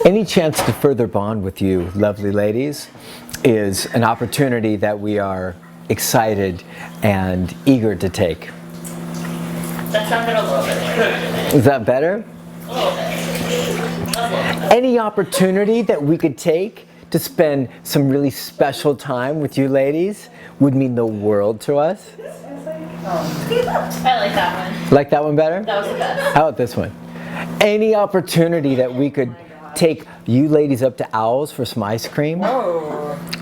Any chance to further bond with you, lovely ladies, is an opportunity that we are excited and eager to take. That sounded a little bit more. Is that better? A little bit. Any opportunity that we could take to spend some really special time with you ladies would mean the world to us. I like that one. Like that one better? That was the best. How about this one? Any opportunity that we could take you ladies up to Owl's for some ice cream,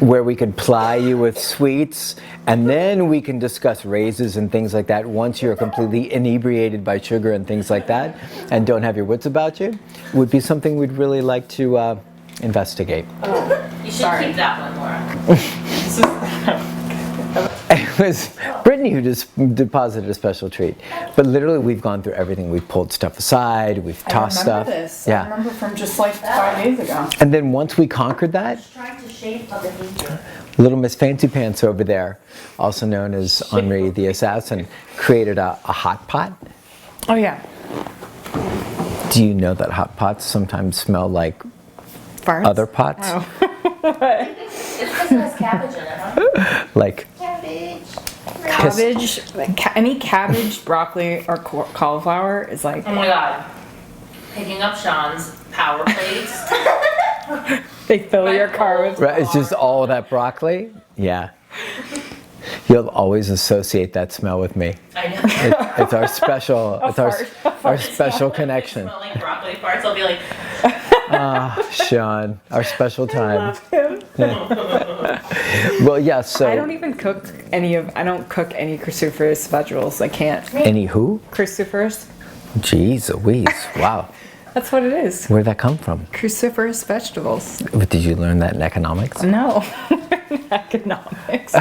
where we could ply you with sweets, and then we can discuss raises and things like that once you're completely inebriated by sugar and things like that and don't have your wits about you, would be something we'd really like to investigate. You should keep that one, Laura. It was Brittany who just deposited a special treat. But literally, we've gone through everything. We've pulled stuff aside. We've tossed stuff. This. Yeah. I remember from just like 5 days ago. And then once we conquered that, Trying to shape a behavior. little Miss Fancy Pants over there, also known as Henri the Assassin, created a hot pot. Oh yeah. Do you know that hot pots sometimes smell like Farts? other pots? Oh. It's because it has cabbage in it, huh? Like Cabbage, any cabbage, broccoli, or cauliflower is like, Oh my god. Picking up Sean's power plates. they fill your car with. right, it's just all that broccoli. Yeah. You'll always associate that smell with me. I know. It's our special. It's our special connection. Smell like broccoli farts. I'll be like, Sean, our special time. Him. Well, yeah. So I don't even cook I don't cook any cruciferous vegetables. I can't. any who? Cruciferous. Jeez Louise! Wow. That's what it is. Where'd that come from? Cruciferous vegetables. Did you learn that in economics? No. Economics.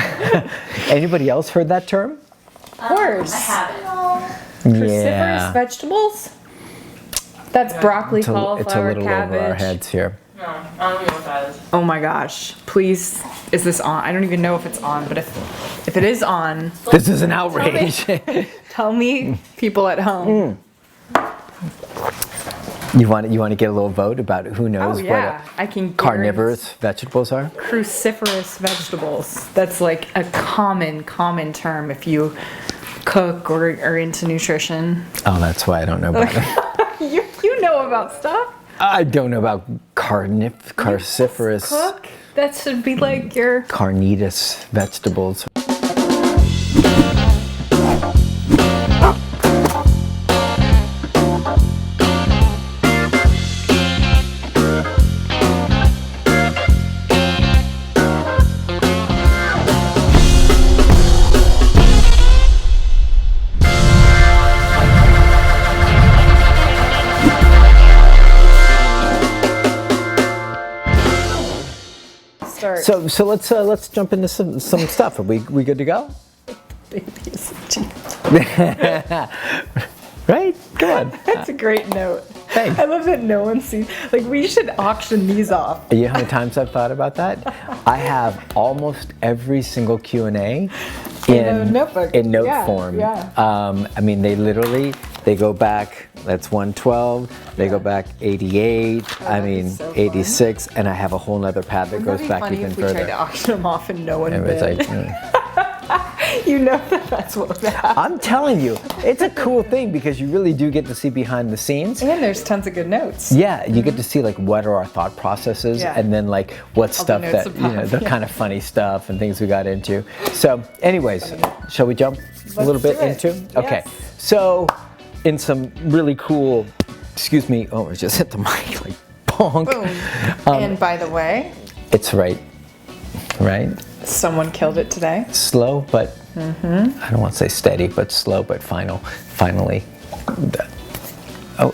Anybody else heard that term? Of course. I haven't. Cruciferous Yeah. vegetables? That's broccoli, It's a cauliflower, little cabbage. over our heads here. No, I don't even know what that is. Oh my gosh. Please, is this on? I don't even know if it's on, but if it is on, This is an outrage. tell me, people at home. You want to get a little vote about who knows Oh yeah, what I can carnivorous vegetables are? Cruciferous vegetables. That's like a common term if you cook or are into nutrition. Oh, that's why I don't know about it. You know about stuff. I don't know about cruciferous, Cook. That should be like your. carnivorous vegetables. So let's jump into some stuff. Are we good to go? Right? Go on. That's a great note. Thanks. I love that no one sees. Like we should auction these off. You know how many times I've thought about that? I have almost every single Q&A In a notebook. in note Yeah, form. yeah. I mean, they go back. That's 112. They go back 88. I that'd be mean, so fun. 86, and I have a whole other pad that Wouldn't goes that be back funny even if we tried to further. auction them off and no one And it's bid? like, You know that's what would happen. I'm telling you, it's a cool thing because you really do get to see behind the scenes. And there's tons of good notes. Yeah, you get to see like what are our thought processes, Yeah. and then like what the stuff notes that above, the yeah. kind of funny stuff and things we got into. So, anyways, shall we jump a little bit do it. into? Okay, Yes. so in some really cool, excuse me, oh, I just hit the mic like bonk. Boom. And by the way, It's right, someone killed it today. slow, but I don't want to say steady, but slow, but finally. Oh,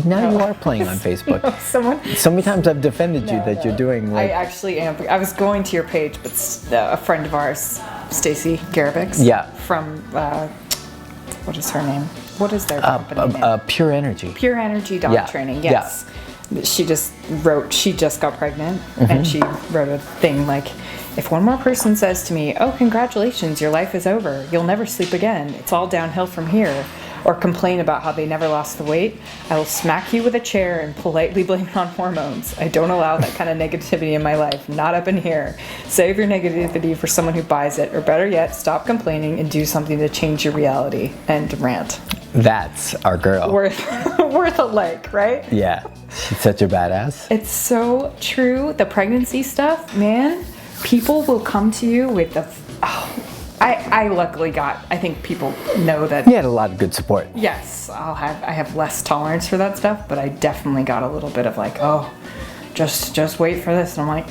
now you are playing on Facebook. Someone. So many times I've defended you that you're doing I like, actually am. I was going to your page, but a friend of ours, Stacy Garabix. Yeah. From what is her name? What is their company name? Pure Energy. Pure Energy Dog Yeah, Training. yeah. Yes. She just got pregnant, and she wrote a thing like, if one more person says to me, "Oh, congratulations, your life is over. You'll never sleep again. It's all downhill from here," or complain about how they never lost the weight, I will smack you with a chair and politely blame it on hormones. I don't allow that kind of negativity in my life. Not up in here. Save your negativity for someone who buys it, or better yet, stop complaining and do something to change your reality. End rant. That's our girl. Worth a like, right? Yeah, she's such a badass. It's so true. The pregnancy stuff, man, people will come to you with the... I luckily I think people know that... You had a lot of good support. Yes, I have less tolerance for that stuff, but I definitely got a little bit of like, oh, just wait for this. And I'm like,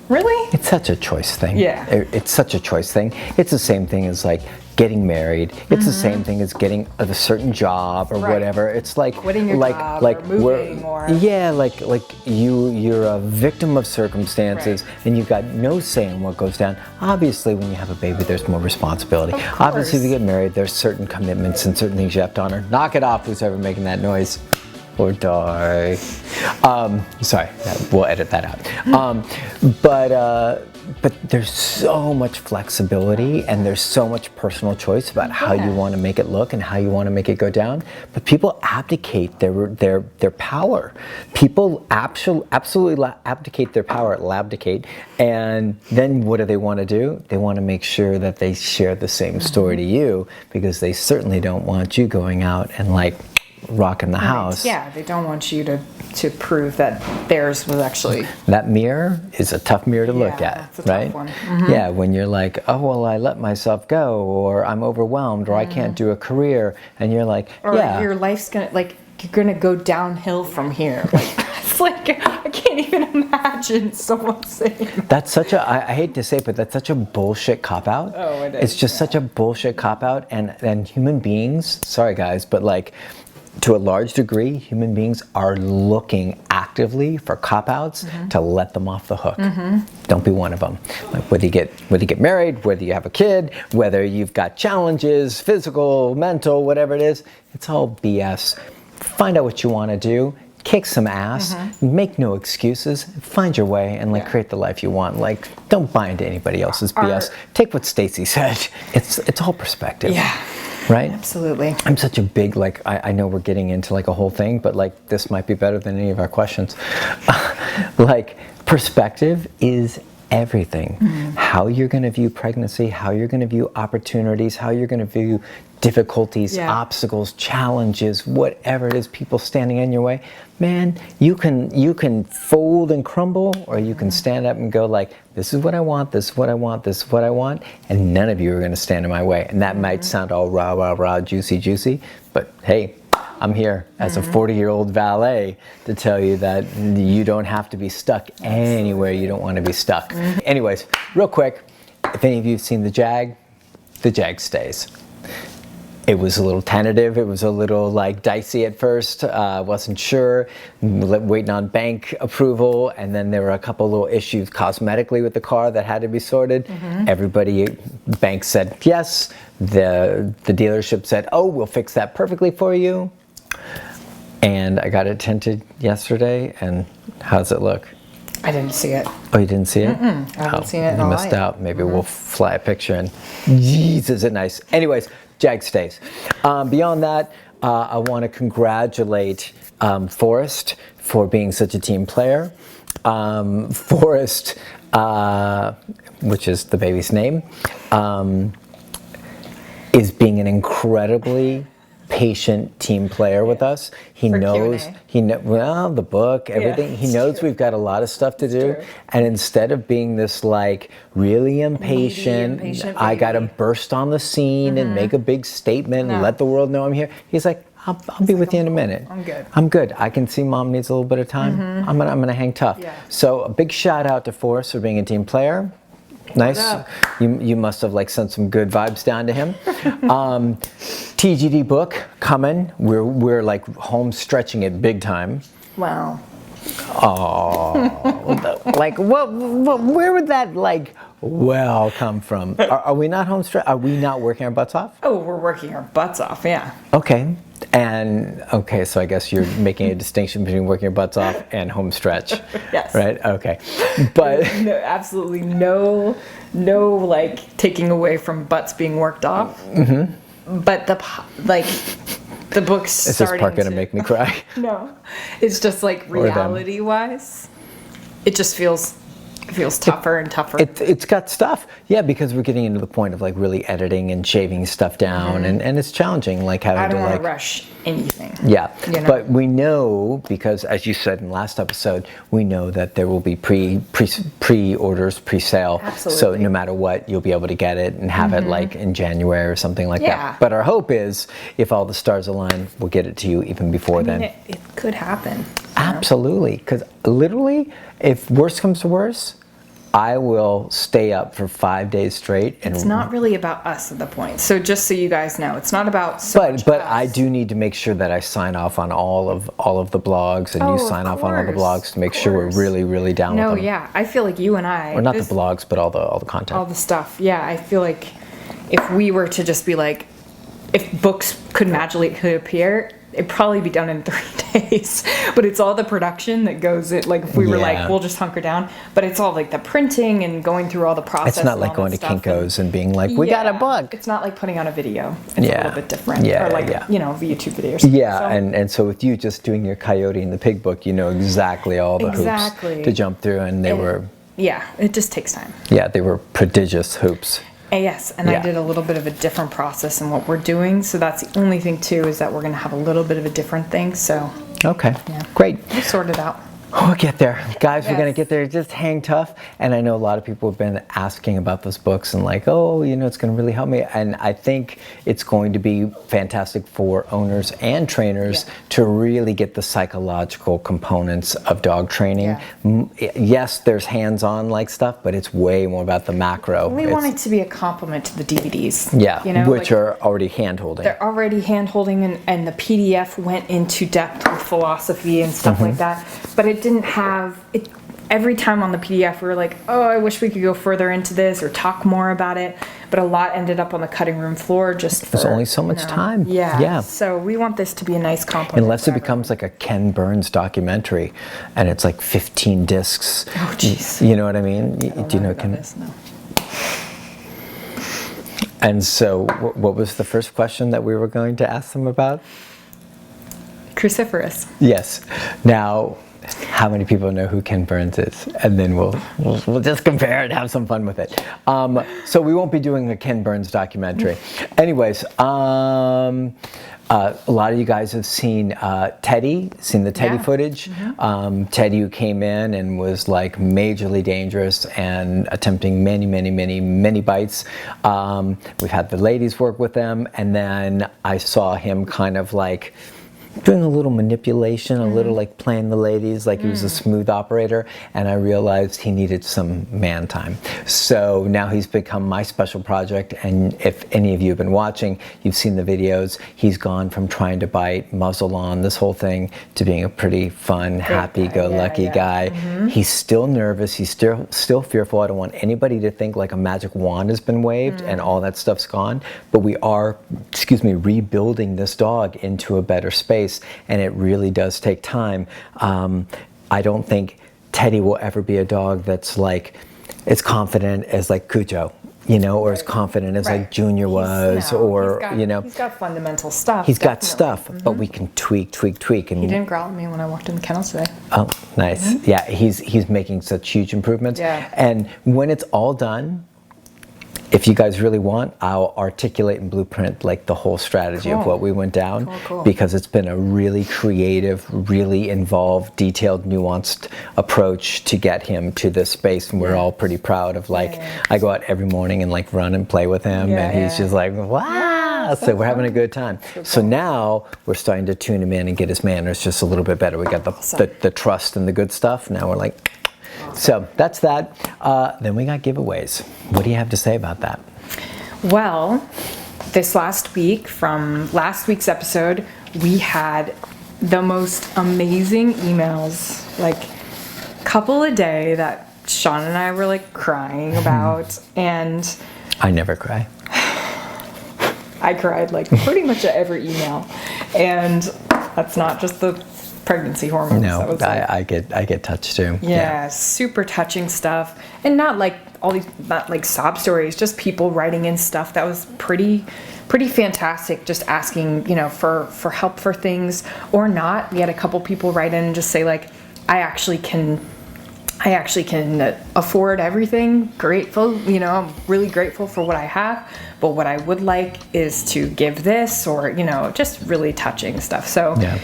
really? It's such a choice thing. Yeah. It's such a choice thing. It's the same thing as like getting married. It's the same thing as getting a certain job or whatever. It's like quitting your job or moving or... Yeah, like you're a victim of circumstances and you've got no say in what goes down. Obviously, when you have a baby, there's more responsibility. Obviously, if you get married, there's certain commitments and certain things you have to honor. Knock it off, who's ever making that noise. Or die. Sorry, we'll edit that out. But there's so much flexibility and there's so much personal choice about how you want to make it look and how you want to make it go down. But people abdicate their power. People absolutely abdicate their power, labdicate. And then what do they want to do? They want to make sure that they share the same story to you, because they certainly don't want you going out and like rocking the house. Yeah, they don't want you to prove that theirs was actually... That mirror is a tough mirror to look at, it's a right? tough one. Mm-hmm. Yeah, when you're like, oh, well, I let myself go, or I'm overwhelmed, or I can't do a career, and you're like, or your life's gonna, like, you're gonna go downhill from here. Like, it's like, I can't even imagine someone saying that. That's such a, I hate to say it, but that's such a bullshit cop-out. Oh, it is. It's just such a bullshit cop-out, and human beings, sorry guys, but like, to a large degree, human beings are looking actively for cop-outs to let them off the hook. Don't be one of them. Like whether you get married, whether you have a kid, whether you've got challenges, physical, mental, whatever it is, it's all BS. Find out what you want to do. Kick some ass. Make no excuses. Find your way and like create the life you want. Like, don't buy into anybody else's BS. Take what Stacy said. It's all perspective. Yeah. Right? Absolutely. I'm such a big, like, I know we're getting into like a whole thing, but like this might be better than any of our questions. Like, perspective is everything. How you're going to view pregnancy, how you're going to view opportunities, how you're going to view difficulties, obstacles, challenges, whatever it is, people standing in your way. Man, you can fold and crumble, or you can stand up and go like, this is what I want, this is what I want, this is what I want, and none of you are going to stand in my way. And that might sound all rah, rah, rah, juicy, juicy, but hey, I'm here as a 40-year-old valet to tell you that you don't have to be stuck anywhere you don't want to be stuck. Anyways, real quick, if any of you have seen the Jag stays. It was a little tentative. It was a little like dicey at first. Wasn't sure. Waiting on bank approval, and then there were a couple little issues cosmetically with the car that had to be sorted. Everybody, bank said yes. The dealership said, "Oh, we'll fix that perfectly for you." And I got it tinted yesterday. And how's it look? I didn't see it. Oh, you didn't see it? I haven't seen it in You a missed while. out. Maybe we'll fly a picture in. Jeez, is it nice? Anyways, Jag stays. Beyond that, I want to congratulate Forrest for being such a team player. Forrest, which is the baby's name, is being an incredibly patient team player with us. He knows, well, the book, everything. He knows we've got a lot of stuff to do. And instead of being this like really impatient I got to burst on the scene and make a big statement and let the world know I'm here. He's like, I'll be with you in a minute. I'm good. I can see mom needs a little bit of time. I'm gonna hang tough. So a big shout out to Forrest for being a team player. Nice. You must have like sent some good vibes down to him. TGD book coming. We're like home stretching it big time. Wow. Oh, like what? Where would that like well come from? Are we not home stretch? Are we not working our butts off? Oh, we're working our butts off. Yeah. Okay. And okay, so I guess you're making a distinction between working your butts off and home stretch. Yes. Right? Okay. But no, absolutely no like taking away from butts being worked off. But The book's Is this starting part going to to make me cry? No, it's just like Or them. reality-wise, it just feels tougher and tougher. It's got stuff. Yeah, because we're getting into the point of like really editing and shaving stuff down, and it's challenging, like having I don't to want like to rush anything. Yeah, You know? but we know, because as you said in the last episode, we know that there will be pre-orders, pre-sale. Absolutely. So no matter what, you'll be able to get it and have it like in January or something like Yeah. that. But our hope is, if all the stars align, we'll get it to you even before I mean, then. it could happen. Absolutely, because literally, if worse comes to worse, I will stay up for 5 days straight. And It's not really about us at the point. So just so you guys know, it's not about so much But us. I do need to make sure that I sign off on all of the blogs, and Oh, you of sign off on all the course, blogs to make of sure we're course. really down No, with them. yeah, I feel like you and I. Or not this- the blogs, but all the content. all the stuff. Yeah, I feel like if we were to just be like, if books could magically appear, it'd probably be done in 3 days. But it's all the production that goes in. Like if we were Yeah. like, we'll just hunker down. But it's all like the printing and going through all the process. It's not and like all going to that stuff. Kinko's and being like, we got a Yeah, book. It's not like putting on a video. It's a Yeah. little bit different. Yeah, or like, yeah. you know, a YouTube video or something. Yeah, So- and so with you just doing your Coyote and the Pig book, you know exactly all the Exactly. hoops to jump through, and they And- were Yeah, it just takes time. they were prodigious hoops. Yes, and I Yeah. did a little bit of a different process in what we're doing. So that's the only thing too, is that we're going to have a little bit of a different thing. So Okay, Yeah. great. we'll sort it out. We'll get there. Guys, we're going to Yes. get there. Just hang tough. And I know a lot of people have been asking about those books and like, oh, you know, it's going to really help me. And I think it's going to be fantastic for owners and trainers Yeah. to really get the psychological components of dog training. Yeah. Yes, there's hands-on like stuff, but it's way more about the macro. We It's- want it to be a complement to the DVDs. yeah, you know, which like, are already hand-holding. they're already hand holding, and the PDF went into depth with philosophy and stuff Mm-hmm. like that. But it didn't have it. Every time on the PDF, we were like, oh, I wish we could go further into this or talk more about it. But a lot ended up on the cutting room floor just for. There's only so much time. Yeah. Yeah. So we want this to be a nice complement. Unless for it becomes like a Ken Burns documentary, and it's like 15 discs. Oh, jeez. You know what I mean? everyone. I don't Do you know about Ken? this, no. And so, what was the first question that we were going to ask them about? Cruciferous. Yes. Now, how many people know who Ken Burns is? And then we'll just compare and have some fun with it. So we won't be doing a Ken Burns documentary. Anyways, a lot of you guys have seen Teddy, seen the Teddy Yeah. footage. Teddy, who came in and was like majorly dangerous and attempting many bites. We've had the ladies work with them, and then I saw him kind of like doing a little manipulation, a little like playing the ladies like he was a smooth operator, and I realized he needed some man time. So now he's become my special project, and if any of you have been watching, you've seen the videos. He's gone from trying to bite, muzzle on, this whole thing, to being a pretty fun, happy-go-lucky guy. He's still nervous, he's still fearful. I don't want anybody to think like a magic wand has been waved and all that stuff's gone, but we are, rebuilding this dog into a better space. And it really does take time. I don't think Teddy will ever be a dog that's like as confident as like Cujo, you know, or as confident as like Junior was, or you know, he's got fundamental stuff. he's got definitely. stuff, but we can tweak, and He didn't growl at me when I walked in the kennel today. oh, nice, yeah, he's making such huge improvements. Yeah. And when it's all done, if you guys really want, I'll articulate and blueprint like the whole strategy of Cool. what we went down, Cool. because it's been a really creative, really involved, detailed, nuanced approach to get him to this space, and we're all pretty proud of like, I go out every morning and like run and play with him, and he's just like, wow, so we're having a good time. So now we're starting to tune him in and get his manners just a little bit better. We got the trust and the good stuff. Now we're like, so that's that. Then we got giveaways. What do you have to say about that? Well, this last week, from last week's episode, we had the most amazing emails, like couple a day, that Sean and I were like crying about, and I never cry. I cried like pretty much at every email. And that's not just the pregnancy hormones. No, That was like, I get touched too. yeah, super touching stuff, and not like not like sob stories, just people writing in stuff that was pretty fantastic, just asking, you know, for help for things or not. We had a couple people write in and just say like, I actually can afford everything. Grateful, you know, I'm really grateful for what I have, but what I would like is to give this, or, you know, just really touching stuff. So Yeah.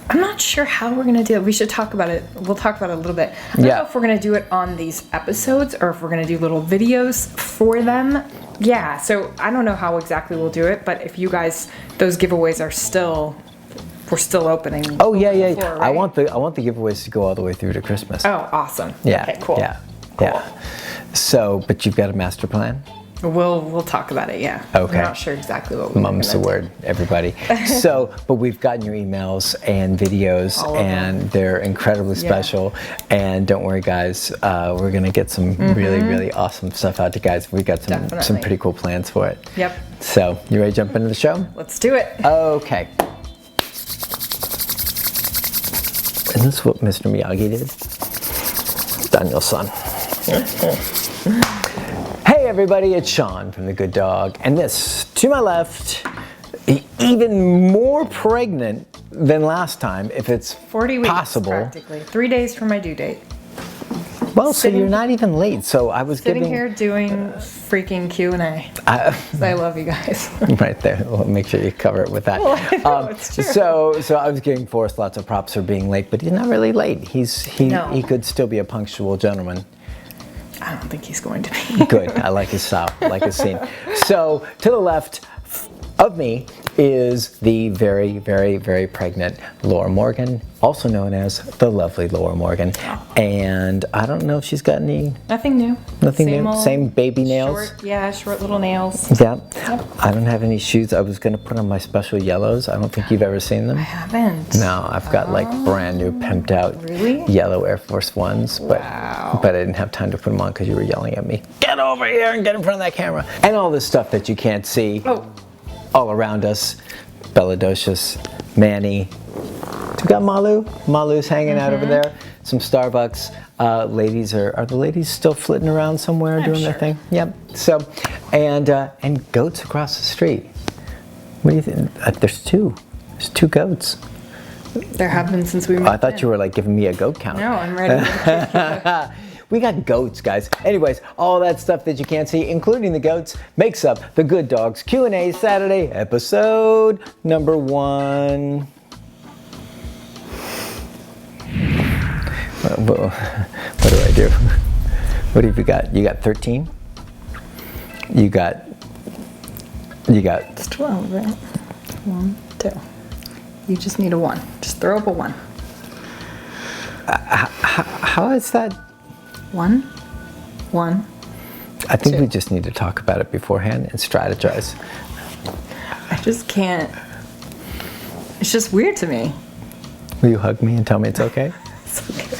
I'm not sure how we're gonna do it. We should talk about it. We'll talk about it a little bit. I don't know if we're gonna do it on these episodes or if we're gonna do little videos for them. Yeah, so I don't know how exactly we'll do it, but if you guys, those giveaways are still, we're still opening. Oh yeah, yeah. Before, I right? want the giveaways to go all the way through to Christmas. Oh, awesome. Yeah. Okay, cool. Yeah. Yeah. So, but you've got a master plan? We'll talk about it, yeah. Okay. I'm not sure exactly what we're Mum's the gonna word, everybody. So, but we've gotten your emails and videos, All of and they're incredibly special. And don't worry, guys, we're gonna get some really awesome stuff out to guys. We got some Definitely. pretty cool plans for it. Yep. So, you ready to jump into the show? Let's do it. Okay. Isn't this what Mr. Miyagi did? Daniel's son. Hey everybody, it's Sean from The Good Dog, and this, to my left, even more pregnant than last time, if it's 40 weeks, possible. practically. 3 days from my due date. Well, so Sitting- you're not even late. So I was Sitting giving here doing freaking Q&A. I love you guys. right there. Well, make sure you cover it with that. Well, I know, it's true. So I was giving Forrest lots of props for being late, but he's not really late. No. He could still be a punctual gentleman. I don't think he's going to be. Good. I like his style. I like his scene. So to the left of me is the very pregnant Laura Morgan, also known as the lovely Laura Morgan. And I don't know if she's got any. Nothing new. Nothing Same new. old Same baby nails. Short little nails. Yeah. I don't have any shoes. I was going to put on my special yellows. I don't think you've ever seen them. I haven't. No, I've got like brand new pimped out Really? yellow Air Force Ones, but Wow. but I didn't have time to put them on because you were yelling at me. Get over here and get in front of that camera. And all this stuff that you can't see all around us. Belladocious, Manny. We got Malu. Malu's hanging out over there. Some Starbucks. Ladies are the ladies still flitting around somewhere doing their sure. thing? Yep. So, and goats across the street. What do you think? There's two. There's two goats. There have been since we moved I thought you were like giving me a goat count. No, I'm ready. We got goats, guys. Anyways, all that stuff that you can't see, including the goats, makes up the Good Dogs Q&A Saturday episode number 1. What do I do? What have you got? You got 13? You got... It's 12, right? 1, 2. You just need a 1. Just throw up a 1. How is that? 1, 1. I think 2. we just need to talk about it beforehand and strategize. I just can't. It's just weird to me. Will you hug me and tell me it's okay? It's okay.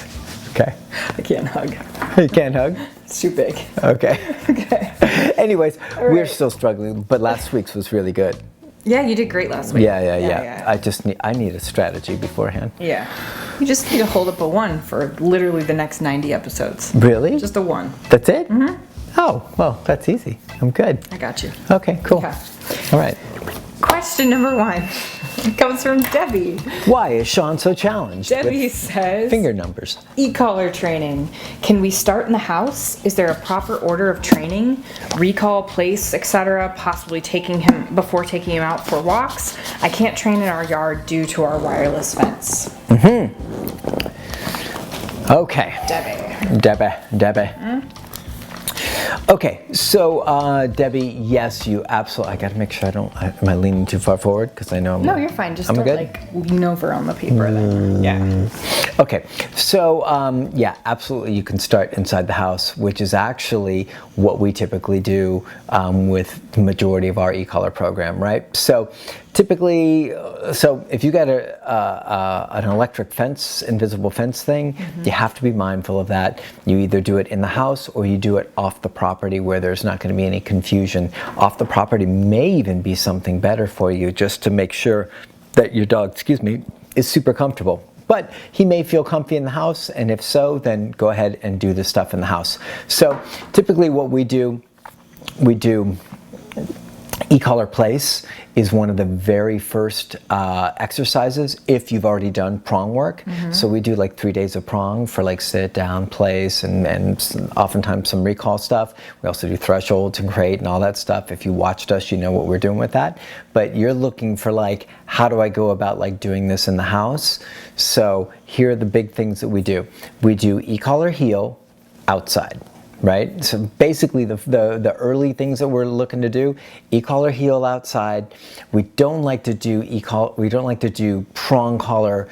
Okay. I can't hug. You can't hug? It's too big. Okay. Okay. Anyways, we're right. still struggling, but last week's was really good. Yeah, you did great last week. Yeah. I need a strategy beforehand. Yeah. You just need to hold up a 1 for literally the next 90 episodes. Really? Just a 1. That's it? Mm-hmm. Oh, well, that's easy. I'm good. I got you. Okay, cool. Okay. All right. Question number 1 comes from Debbie. Why is Sean so challenged Debbie with says, finger numbers? e-collar training. Can we start in the house? Is there a proper order of training? Recall, place, etc. Possibly taking him out for walks. I can't train in our yard due to our wireless fence. Okay. Debbie. Okay, so Debbie, yes, you absolutely. I got to make sure am I leaning too far forward? Because I know I'm. No, you're fine. Just I'm don't good? like lean over on the paper. Then. Yeah. Okay, so yeah, absolutely, you can start inside the house, which is actually what we typically do with the majority of our e-collar program, right? So typically, so if you got an electric fence, invisible fence thing, you have to be mindful of that. You either do it in the house or you do it off the property where there's not going to be any confusion. Off the property may even be something better for you, just to make sure that your dog, is super comfortable. But he may feel comfy in the house, and if so, then go ahead and do the stuff in the house. So typically what we do e-collar place is one of the very first exercises if you've already done prong work. So we do like 3 days of prong for like sit down, place, and oftentimes some recall stuff. We also do thresholds and crate and all that stuff. If you watched us, you know what we're doing with that. But you're looking for like, how do I go about like doing this in the house? So here are the big things that we do. We do e-collar heel outside. Right? So basically the early things that we're looking to do, e-collar heel outside. We don't like to do prong collar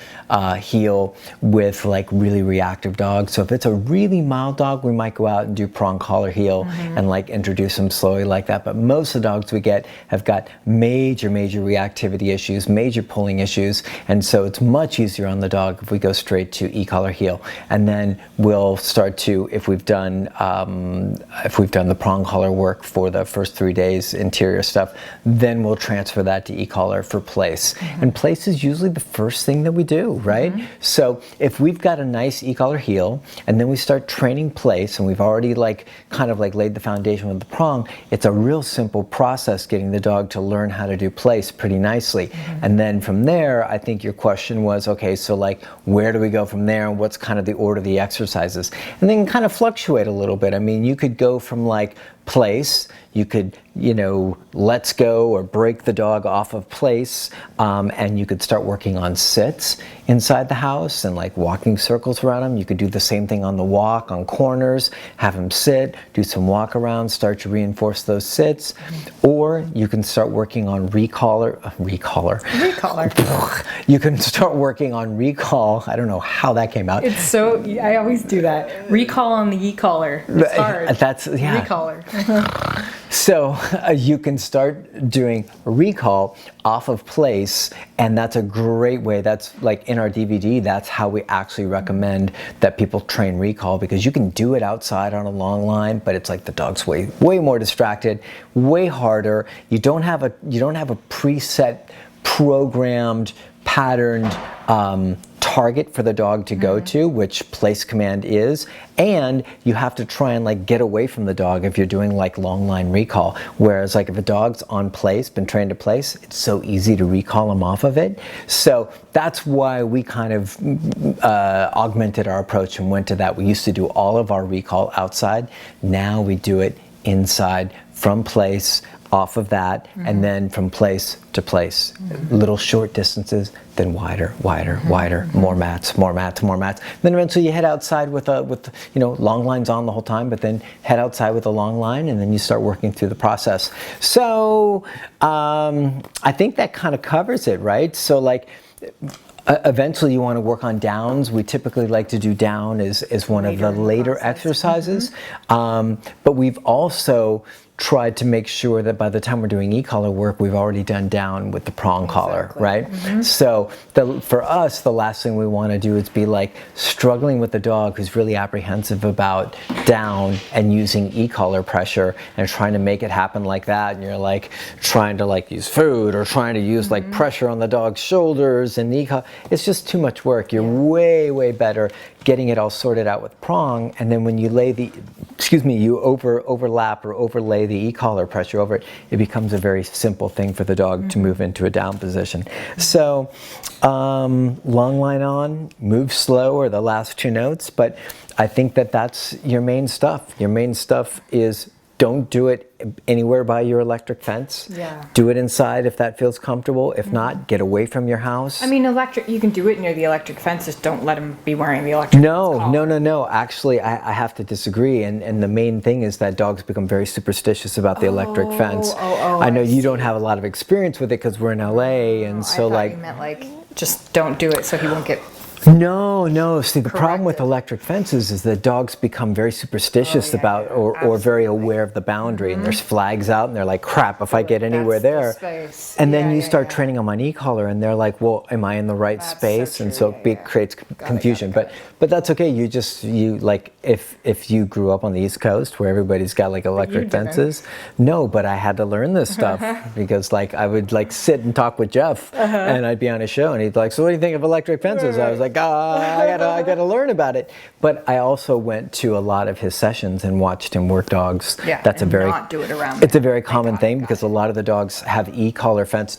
heel with like really reactive dogs. So if it's a really mild dog, we might go out and do prong collar heel and like introduce them slowly like that. But most of the dogs we get have got major reactivity issues, major pulling issues, and so it's much easier on the dog if we go straight to e-collar heel. And then we'll start to, if we've done the prong collar work for the first 3 days, interior stuff, then we'll transfer that to e-collar for place. And place is usually the first thing that we do, right? So if we've got a nice e-collar heel, and then we start training place, and we've already like kind of like laid the foundation with the prong, it's a real simple process getting the dog to learn how to do place pretty nicely. And then from there, I think your question was, okay, so like where do we go from there, and what's kind of the order of the exercises? And then kind of fluctuate a little bit. I mean, you could go from like place, you could, let's go or break the dog off of place, and you could start working on sits inside the house and like walking circles around him. You could do the same thing on the walk, on corners, have him sit, do some walk around, start to reinforce those sits. Or you can start working on recaller. You can start working on recall. I don't know how that came out. It's so, I always do that. Recall on the e-collar. It's hard. That's, yeah. Recaller. So you can start doing recall off of place, and that's a great way. That's like in our DVD, that's how we actually recommend that people train recall, because you can do it outside on a long line, but it's like the dog's way more distracted, way harder. You don't have a preset, programmed, patterned target for the dog to go to, which place command is, and you have to try and like get away from the dog if you're doing like long line recall. Whereas like if a dog's on place, been trained to place, it's so easy to recall him off of it. So that's why we kind of augmented our approach and went to that. We used to do all of our recall outside. Now we do it inside from place, off of that, and then from place to place. Little short distances, then wider, more mats. Then eventually you head outside with long lines on the whole time, but then head outside with a long line, and then you start working through the process. So I think that kind of covers it, right? So like eventually you want to work on downs. We typically like to do down as one of the later exercises, but we've also tried to make sure that by the time we're doing e-collar work, we've already done down with the prong collar, right? So for us, the last thing we want to do is be like struggling with the dog who's really apprehensive about down and using e-collar pressure and trying to make it happen like that, and you're like trying to like use food or trying to use like pressure on the dog's shoulders and e-collar. It's just too much work. You're way better getting it all sorted out with prong, and then when you lay you overlap or overlay the e-collar pressure over it, it becomes a very simple thing for the dog to move into a down position. So long line on, move slow are the last two notes, but I think that's your main stuff. Your main stuff is don't do it anywhere by your electric fence. Yeah. Do it inside if that feels comfortable. If not, get away from your house. I mean, you can do it near the electric fence, just don't let him be wearing the electric fence collar. No. Actually, I have to disagree. And the main thing is that dogs become very superstitious about the electric fence. I know you don't have a lot of experience with it because we're in LA, and so I thought you meant like just don't do it so he won't get No. See, the problem with Corrected. electric fences is that dogs become very superstitious about or very aware of the boundary, and there's flags out, and they're like, crap, if I get anywhere That's the there. space. And then Yeah, you yeah, start yeah. training them on e-collar, and they're like, well, am I in the right That's so space? And true, so yeah, it creates confusion. got it. But that's okay. You like, if you grew up on the East Coast where everybody's got like electric didn't. fences, no, but I had to learn this stuff because like I would like sit and talk with Jeff, and I'd be on a show, and he'd be like, so what do you think of electric fences? I was like, I gotta learn about it. But I also went to a lot of his sessions and watched him work dogs. Yeah, That's a and very not do it around it's a there. very common Got it, thing got because a lot of the dogs have e-collar fence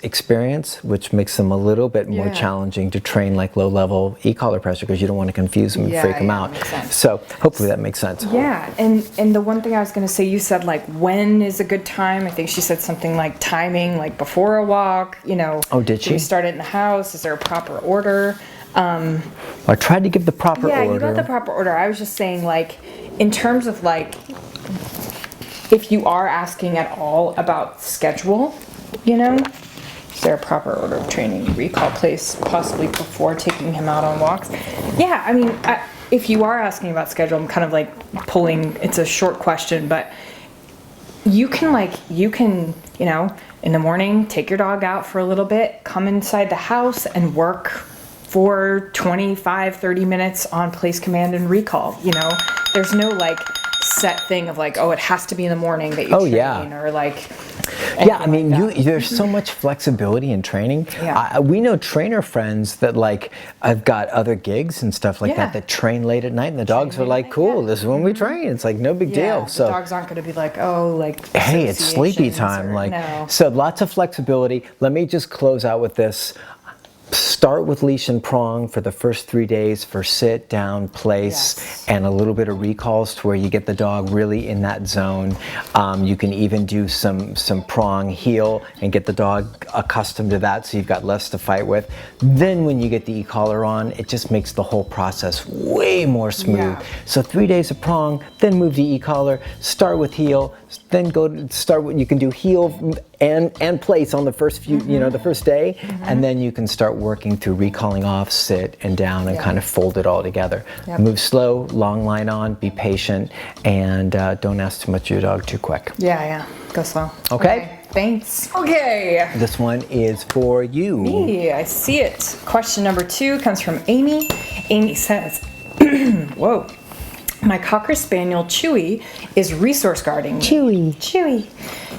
experience, which makes them a little bit more Yeah. challenging to train like low level e-collar pressure because you don't want to confuse them and Yeah, freak them yeah, out. makes sense. So hopefully that makes sense. Yeah, and the one thing I was gonna say, you said like when is a good time? I think she said something like timing, like before a walk. Oh, did Do we she? start it in the house? Is there a proper order? I tried to give the proper Yeah, order. you got the proper order. I was just saying, like, in terms of like, if you are asking at all about schedule, is there a proper order of training? Recall place possibly before taking him out on walks. Yeah, I mean, if you are asking about schedule, I'm kind of like pulling. It's a short question, but you can in the morning take your dog out for a little bit, come inside the house and work for 25-30 minutes on place command and recall. There's no like set thing of like, oh, it has to be in the morning that you train, yeah. or like Yeah, I mean, like that. there's so much flexibility in training. Yeah. We know trainer friends that like I've got other gigs and stuff like Yeah. that train late at night, and the dogs are like, cool, this is when we train. It's like no big deal. The So dogs aren't going to be like, oh, like hey, it's sleepy associations time. or- Like no. so, lots of flexibility. Let me just close out with this. Start with leash and prong for the first 3 days for sit, down, place, Yes. and a little bit of recalls to where you get the dog really in that zone. You can even do some prong heel and get the dog accustomed to that so you've got less to fight with. Then when you get the e-collar on, it just makes the whole process way more smooth. Yeah. So 3 days of prong, then move to e-collar, start with heel, then you can do heel and place on the first few, the first day, and then you can start working through recalling off, sit, and down, and Yeah. kind of fold it all together. Yep. Move slow, long line on, be patient, and don't ask too much of your dog too quick. Yeah, go slow. Okay. Thanks. Okay. This one is for you. Yeah, I see it. Question number 2 comes from Amy. Amy says, whoa. My Cocker Spaniel Chewy is resource guarding me. Chewy.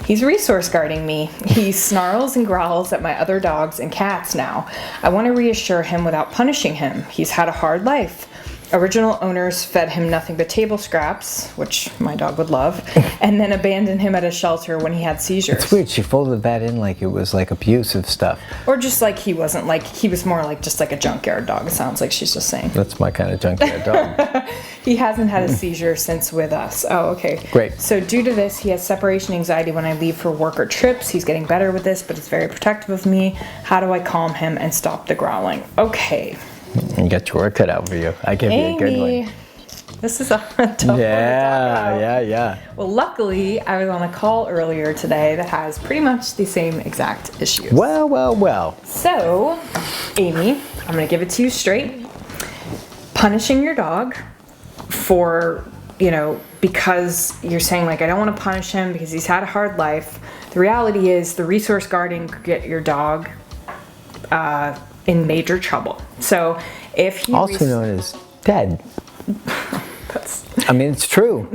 He's resource guarding me. He snarls and growls at my other dogs and cats now. I want to reassure him without punishing him. He's had a hard life. Original owners fed him nothing but table scraps, which my dog would love, and then abandoned him at a shelter when he had seizures. It's weird. She folded that in like it was like abusive stuff. Or just like he wasn't like, he was more like just like a junkyard dog, it sounds like she's just saying. That's my kind of junkyard dog. He hasn't had a seizure since with us. Oh, okay. Great. So due to this, he has separation anxiety when I leave for work or trips. He's getting better with this, but he's very protective of me. How do I calm him and stop the growling? Okay. You got your work cut out for you. I give you a good Amy, one. this is a tough one to talk about. Yeah. Well, luckily, I was on a call earlier today that has pretty much the same exact issues. Well. So, Amy, I'm going to give it to you straight. Punishing your dog for, because you're saying, like, I don't want to punish him because he's had a hard life. The reality is the resource guarding could get your dog in major trouble. So, if he... Also known as dead. I mean, it's true.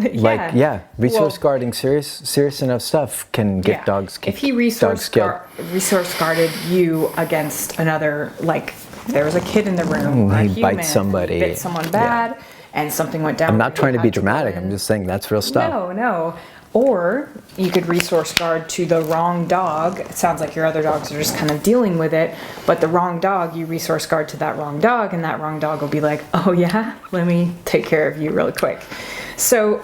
Resource guarding, serious enough stuff can get dogs killed. If he resource guarded you against another, like there was a kid in the room, or a he human, bites somebody. bit someone bad, and something went down. I'm not trying to be had dramatic. run. I'm just saying that's real stuff. No. Or you could resource guard to the wrong dog. It sounds like your other dogs are just kind of dealing with it, but the wrong dog, you resource guard to that wrong dog, and that wrong dog will be like, oh yeah, let me take care of you really quick. So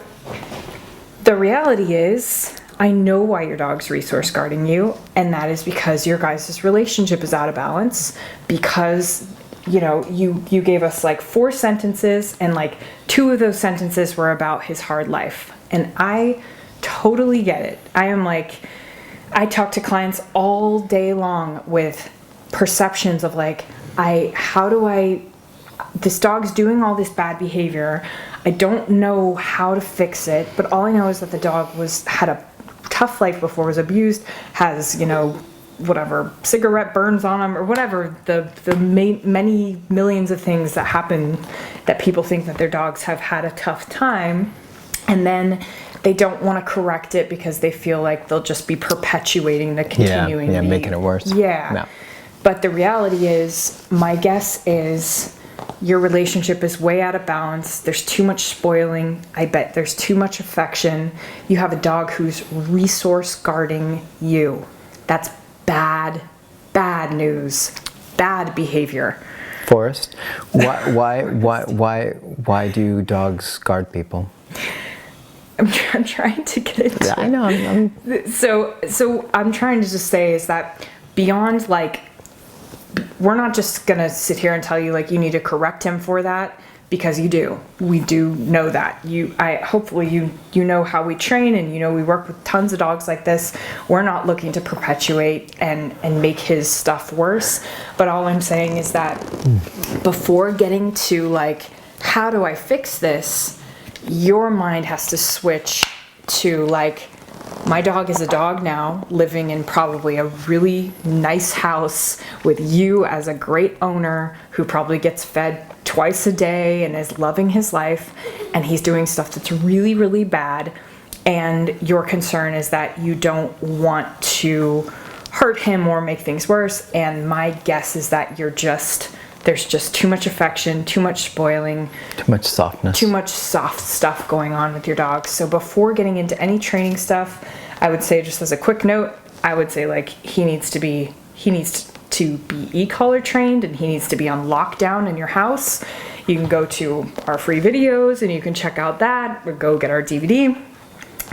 the reality is, I know why your dog's resource guarding you, and that is because your guys' relationship is out of balance, because you gave us like 4 sentences, and like 2 of those sentences were about his hard life. And I totally get it. I talk to clients all day long with perceptions of like, this dog's doing all this bad behavior. I don't know how to fix it, but all I know is that the dog had a tough life before, was abused, has, whatever, cigarette burns on him or whatever, the many millions of things that happen that people think that their dogs have had a tough time, and then they don't want to correct it because they feel like they'll just be perpetuating the continuing making it worse. Yeah. But the reality is, my guess is your relationship is way out of balance. There's too much spoiling. I bet there's too much affection. You have a dog who's resource guarding you. That's bad news, bad behavior. Forrest, why do dogs guard people? I'm trying to get into it. I know. So I'm trying to just say is that beyond, like, we're not just gonna sit here and tell you like you need to correct him for that, because you do. We do know that. Hopefully you know how we train, and we work with tons of dogs like this. We're not looking to perpetuate and make his stuff worse. But all I'm saying is that before getting to like, how do I fix this? Your mind has to switch to like, my dog is a dog now, living in probably a really nice house with you as a great owner who probably gets fed twice a day and is loving his life, and he's doing stuff that's really, really bad. And your concern is that you don't want to hurt him or make things worse. And my guess is that there's just too much affection, too much spoiling, too much softness, too much soft stuff going on with your dog. So before getting into any training stuff, I would say, just as a quick note, I would say like he needs to be e-collar trained, and he needs to be on lockdown in your house. You can go to our free videos and you can check out that, or go get our DVD,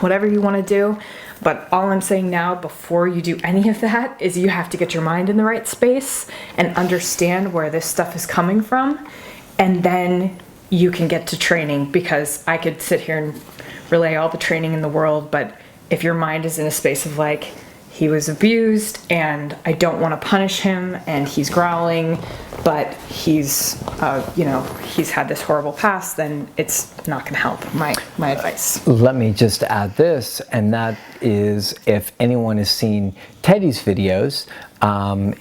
whatever you want to do. But all I'm saying now, before you do any of that, is you have to get your mind in the right space and understand where this stuff is coming from. And then you can get to training, because I could sit here and relay all the training in the world, but if your mind is in a space of like, he was abused and I don't want to punish him and he's growling, but he's had this horrible past, then it's not going to help. My advice. Let me just add this, and that is, if anyone has seen Teddy's videos,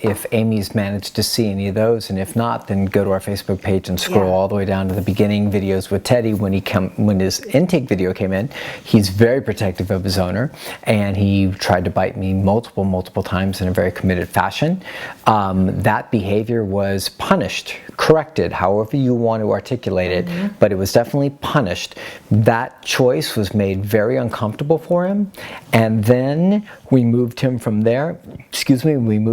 if Amy's managed to see any of those, and if not, then go to our Facebook page and scroll all the way down to the beginning videos with Teddy. When his intake video came in, he's very protective of his owner, and he tried to bite me multiple times in a very committed fashion. That behavior was punished, corrected, however you want to articulate it, but it was definitely punished. That choice was made very uncomfortable for him, and then we moved him from there.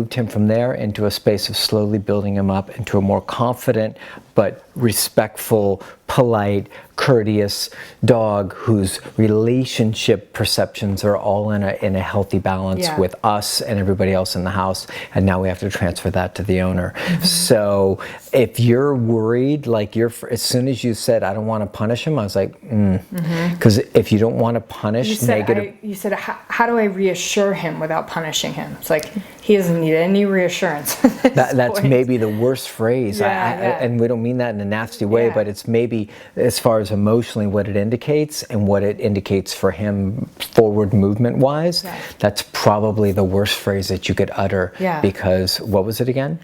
Into a space of slowly building him up into a more confident but respectful, polite, courteous dog whose relationship perceptions are all in a healthy balance with us and everybody else in the house. And now we have to transfer that to the owner. So if you're worried, like as soon as you said, I don't want to punish him, I was like, because if you don't want to punish negative. You said, how do I reassure him without punishing him? It's like, he doesn't need any reassurance. That's maybe the worst phrase. And we don't mean that in a nasty way, but it's maybe, as far as emotionally, what it indicates and what it indicates for him forward movement wise, that's probably the worst phrase that you could utter. Because what was it again?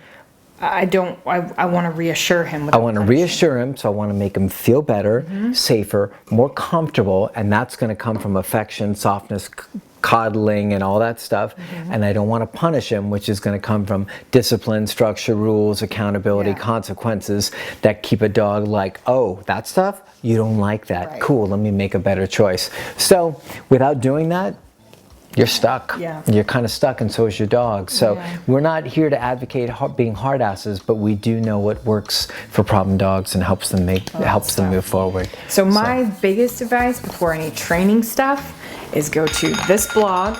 I want to reassure him. I want to reassure him, so I want to make him feel better, safer, more comfortable, and that's going to come from affection, softness, coddling, and all that stuff. And I don't want to punish him, which is going to come from discipline, structure, rules, accountability, consequences that keep a dog like, oh, that stuff? You don't like that. Cool, let me make a better choice. So without doing that, you're stuck. You're kind of stuck, and so is your dog. So we're not here to advocate being hard asses, but we do know what works for problem dogs and helps them move forward. So my biggest advice before any training stuff is go to this blog,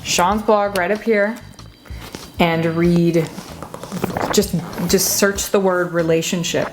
Sean's blog right up here, and read, just search the word relationship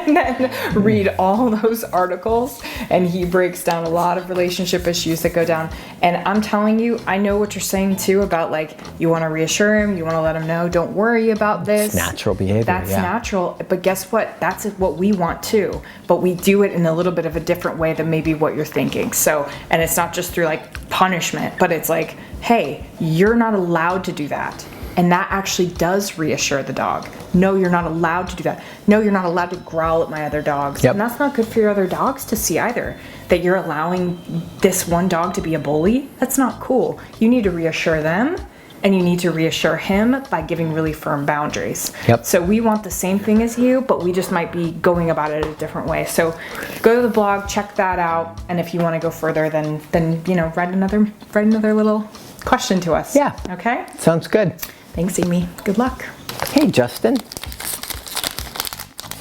and then read all those articles, and he breaks down a lot of relationship issues that go down. And I'm telling you, I know what you're saying too about like, you want to reassure him, you want to let him know, don't worry about this. It's natural behavior. That's natural, but guess what? That's what we want too, but we do it in a little bit of a different way than maybe what you're thinking. So, and it's not just through like punishment, but it's like, hey, you're not allowed to do that. And that actually does reassure the dog. No, you're not allowed to do that. No, you're not allowed to growl at my other dogs. Yep. And that's not good for your other dogs to see either. That you're allowing this one dog to be a bully. That's not cool. You need to reassure them, and you need to reassure him by giving really firm boundaries. Yep. So we want the same thing as you, but we just might be going about it a different way. So go to the blog, check that out, and if you want to go further, then you know, write another little question to us. Yeah. Okay? Sounds good. Thanks, Amy. Good luck. Hey, Justin.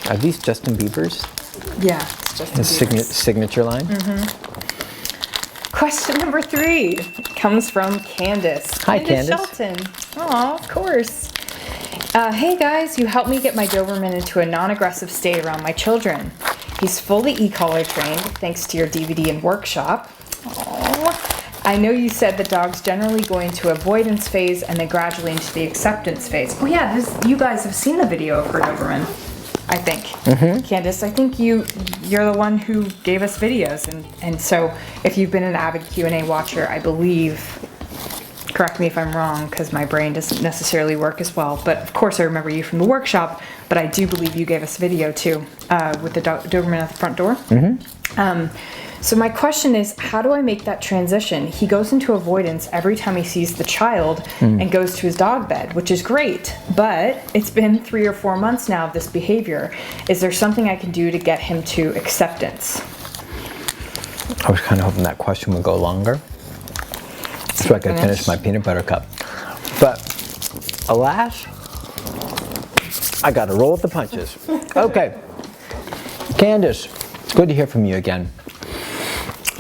Are these Justin Bieber's? Yeah, it's just His signature line? Question number 3 comes from Candace. Hi, Candace. Shelton. Aw, of course. Hey guys, you helped me get my Doberman into a non-aggressive state around my children. He's fully e-collar trained thanks to your DVD and workshop. Aww. I know you said that dogs generally go into avoidance phase and then gradually into the acceptance phase. Oh yeah, you guys have seen the video of her Doberman, I think. Candace, I think you're the one who gave us videos, and so if you've been an avid Q&A watcher, I believe, correct me if I'm wrong, because my brain doesn't necessarily work as well, but of course I remember you from the workshop, but I do believe you gave us video too, with the Doberman at the front door. So my question is, how do I make that transition? He goes into avoidance every time he sees the child and goes to his dog bed, which is great, but it's been 3 or 4 months now of this behavior. Is there something I can do to get him to acceptance? I was kind of hoping that question would go longer so I could finish my peanut butter cup. But alas, I got to roll with the punches. Okay, Candace, it's good to hear from you again.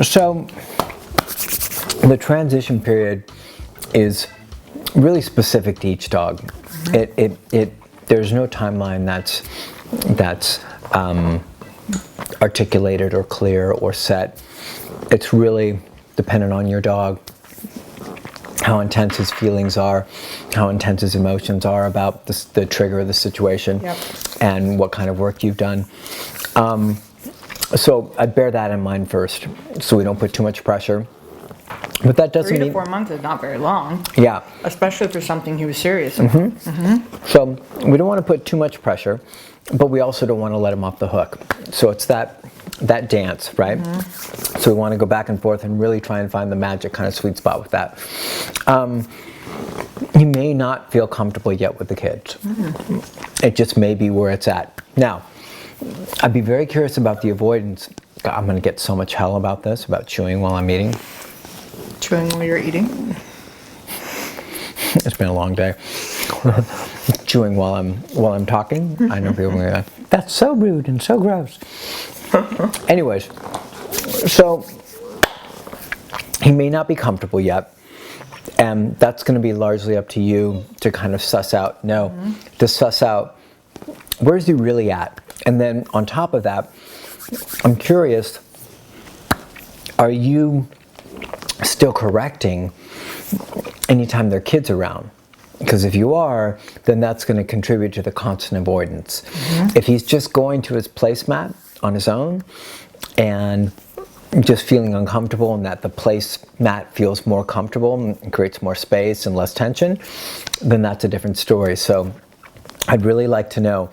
So the transition period is really specific to each dog. There's no timeline that's articulated or clear or set. It's really dependent on your dog, how intense his feelings are, how intense his emotions are about the trigger of the situation, and what kind of work you've done. So I bear that in mind first, so we don't put too much pressure. But that doesn't mean 3 to 4 months is not very long. Yeah. Especially for something he was serious about. So we don't want to put too much pressure, but we also don't want to let him off the hook. So it's that dance, right? So we want to go back and forth and really try and find the magic kind of sweet spot with that. He may not feel comfortable yet with the kids. It just may be where it's at. Now, I'd be very curious about the avoidance. I'm going to get so much hell about this, about chewing while I'm eating. Chewing while you're eating? It's been a long day. Chewing while I'm talking. I know people are going to go, that's so rude and so gross. Anyways, so he may not be comfortable yet, and that's going to be largely up to you to kind of suss out. To suss out, where's he really at? And then on top of that, I'm curious, are you still correcting anytime there are kids around? Because if you are, then that's going to contribute to the constant avoidance. If he's just going to his placemat on his own and just feeling uncomfortable, and that the placemat feels more comfortable and creates more space and less tension, then that's a different story. So I'd really like to know,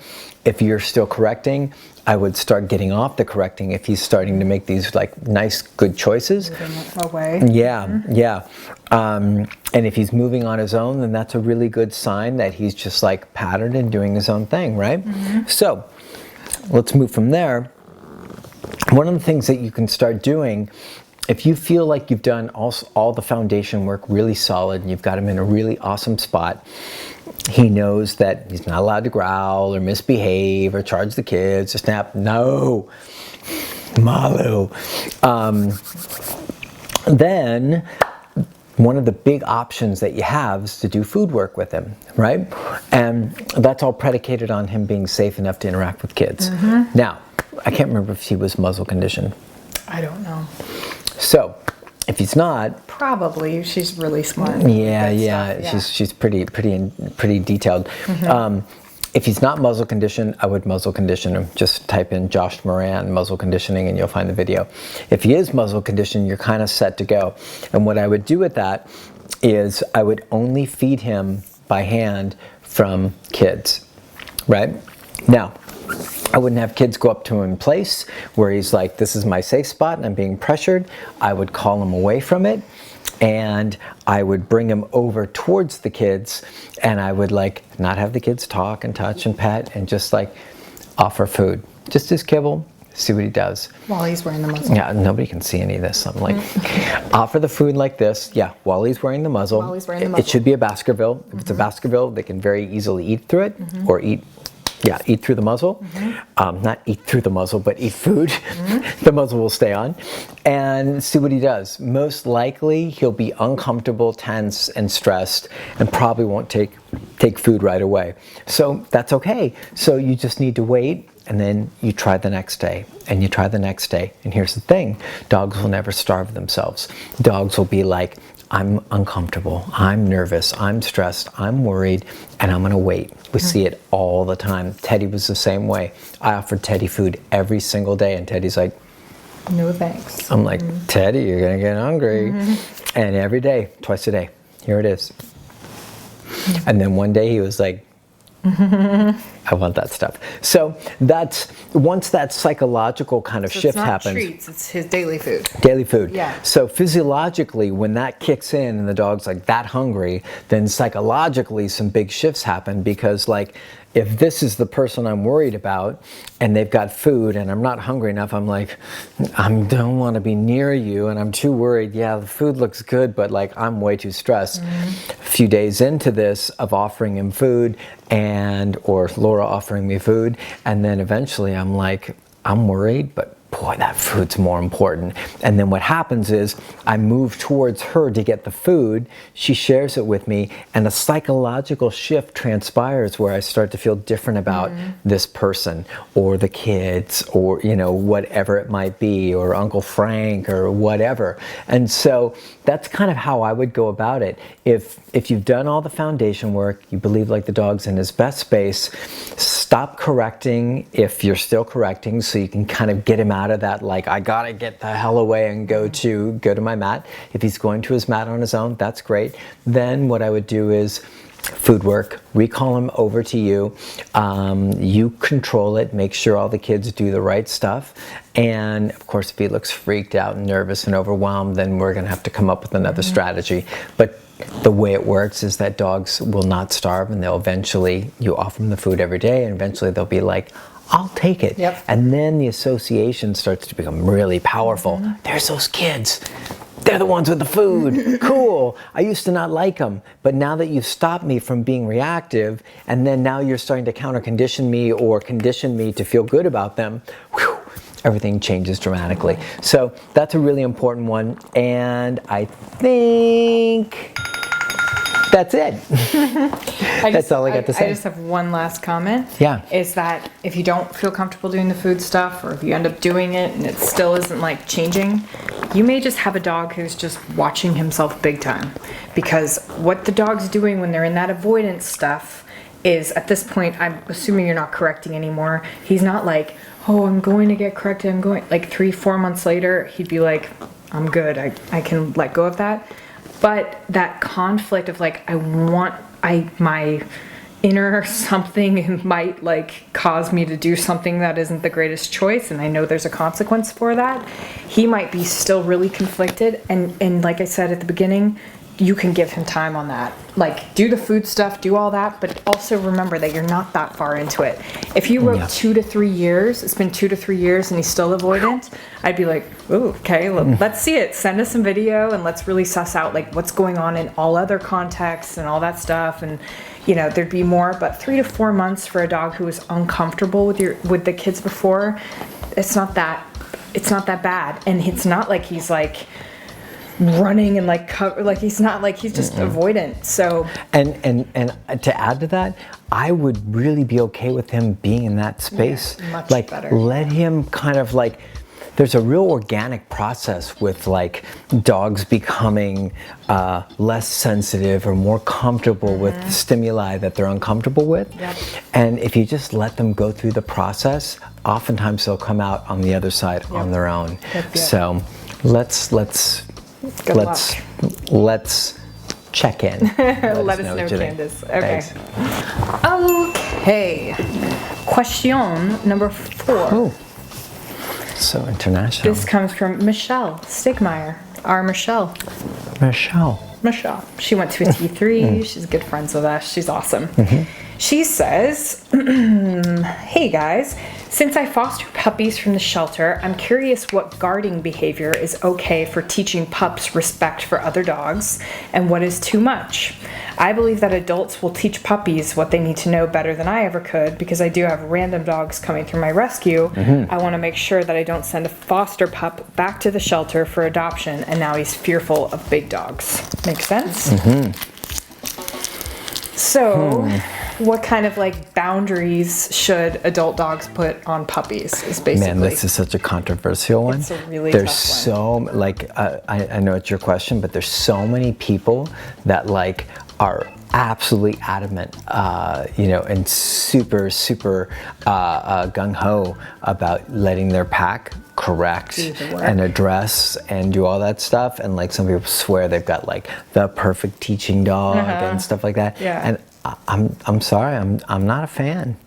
if you're still correcting, I would start getting off the correcting if he's starting to make these like nice, good choices. Moving away. Yeah. And if he's moving on his own, then that's a really good sign that he's just like patterned and doing his own thing, right? So let's move from there. One of the things that you can start doing, if you feel like you've done all the foundation work really solid and you've got him in a really awesome spot, he knows that he's not allowed to growl or misbehave or charge the kids or snap. No, Malu. Then one of the big options that you have is to do food work with him, right? And that's all predicated on him being safe enough to interact with kids. Now, I can't remember if he was muzzle conditioned. I don't know. So, if he's not, Probably. She's really smart. yeah. She's pretty detailed. If he's not muzzle conditioned, I would muzzle condition him. Just type in Josh Moran muzzle conditioning and you'll find the video. If he is muzzle conditioned, you're kind of set to go. And what I would do with that is I would only feed him by hand from kids, right? Now, I wouldn't have kids go up to him in place where he's like, this is my safe spot and I'm being pressured. I would call him away from it and I would bring him over towards the kids and I would like not have the kids talk and touch and pet and just like offer food. Just his kibble, see what he does. While he's wearing the muzzle. Yeah, nobody can see any of this. I'm like, offer the food like this. Yeah, while he's wearing the muzzle. While he's wearing the muzzle. It should be a Baskerville. If it's a Baskerville, they can very easily eat through it or eat through the muzzle. Not eat through the muzzle, but eat food. The muzzle will stay on. And see what he does. Most likely, he'll be uncomfortable, tense, and stressed, and probably won't take food right away. So that's okay. So you just need to wait, and then you try the next day, and you try the next day. And here's the thing. Dogs will never starve themselves. Dogs will be like, I'm uncomfortable, I'm nervous, I'm stressed, I'm worried, and I'm gonna wait. We see it all the time. Teddy was the same way. I offered Teddy food every single day, and Teddy's like, no thanks. I'm like, Teddy, you're gonna get hungry. And every day, twice a day, here it is. And then one day he was like, I want that stuff. So that's, once that psychological kind of shift happens. It's not treats, it's his daily food. Daily food. Yeah. So physiologically, when that kicks in and the dog's like that hungry, then psychologically some big shifts happen because like, if this is the person I'm worried about and they've got food and I'm not hungry enough, I'm like, I don't want to be near you and I'm too worried. Yeah, the food looks good, but like I'm way too stressed. A few days into this of offering him food or Laura offering me food, and then eventually I'm like, I'm worried, but boy, that food's more important. And then what happens is I move towards her to get the food. She shares it with me, and a psychological shift transpires where I start to feel different about this person or the kids or, you know, whatever it might be, or Uncle Frank or whatever. And so that's kind of how I would go about it. If you've done all the foundation work, you believe like the dog's in his best space, stop correcting if you're still correcting so you can kind of get him out of that, like, I gotta get the hell away and go to my mat. If he's going to his mat on his own, that's great. Then what I would do is food work, recall him over to you. You control it, make sure all the kids do the right stuff. And of course, if he looks freaked out and nervous and overwhelmed, then we're gonna have to come up with another strategy. But the way it works is that dogs will not starve, and they'll eventually, you offer them the food every day, and eventually they'll be like, I'll take it. Yep. And then the association starts to become really powerful. There's those kids. They're the ones with the food. Cool. I used to not like them, but now that you've stopped me from being reactive, and then now you're starting to counter condition me or condition me to feel good about them, whew, everything changes dramatically. So that's a really important one, and I think that's it. That's all I got to say. I just have one last comment. Yeah. Is that if you don't feel comfortable doing the food stuff, or if you end up doing it and it still isn't like changing, you may just have a dog who's just watching himself big time. Because what the dog's doing when they're in that avoidance stuff is, at this point, I'm assuming you're not correcting anymore. He's not like, oh, I'm going to get corrected, I'm going, like 3-4 months later, he'd be like, I'm good, I can let go of that. But that conflict of like, my inner something might like cause me to do something that isn't the greatest choice, and I know there's a consequence for that. He might be still really conflicted, and like I said at the beginning, you can give him time on that. Like, do the food stuff, do all that, but also remember that you're not that far into it. If you wrote 2 to 3 years, it's been 2 to 3 years and he's still avoidant, I'd be like, ooh, okay, let's see it. Send us some video and let's really suss out like what's going on in all other contexts and all that stuff. And you know, there'd be more, but 3 to 4 months for a dog who was uncomfortable with the kids before, it's not that bad. And it's not like he's like running and like cover, like he's not like he's just avoidant. So And to add to that, I would really be okay with him being in that space. much like better. let him kind of like, there's a real organic process with like dogs becoming less sensitive or more comfortable with the stimuli that they're uncomfortable with. Yep. And if you just let them go through the process, oftentimes they'll come out on the other side on their own. Yep. So let's Good check in. let us know, what you think. Candace. Okay. Thanks. Okay. Question number 4. Oh, so international. This comes from Michelle Stigmeyer. Our Michelle. Michelle. She went to a T3. She's good friends with us. She's awesome. She says, hey guys, since I foster puppies from the shelter, I'm curious what guarding behavior is okay for teaching pups respect for other dogs and what is too much. I believe that adults will teach puppies what they need to know better than I ever could because I do have random dogs coming through my rescue. I want to make sure that I don't send a foster pup back to the shelter for adoption and now he's fearful of big dogs. Make sense? So, what kind of like boundaries should adult dogs put on puppies is basically. Man, this is such a controversial one. It's a really there's tough one. so like I know it's your question, but there's so many people that like are absolutely adamant, and super gung ho about letting their pack correct Do the work. and address and do all that stuff. And like some people swear they've got like the perfect teaching dog and stuff like that. Yeah. And I'm sorry, I'm not a fan.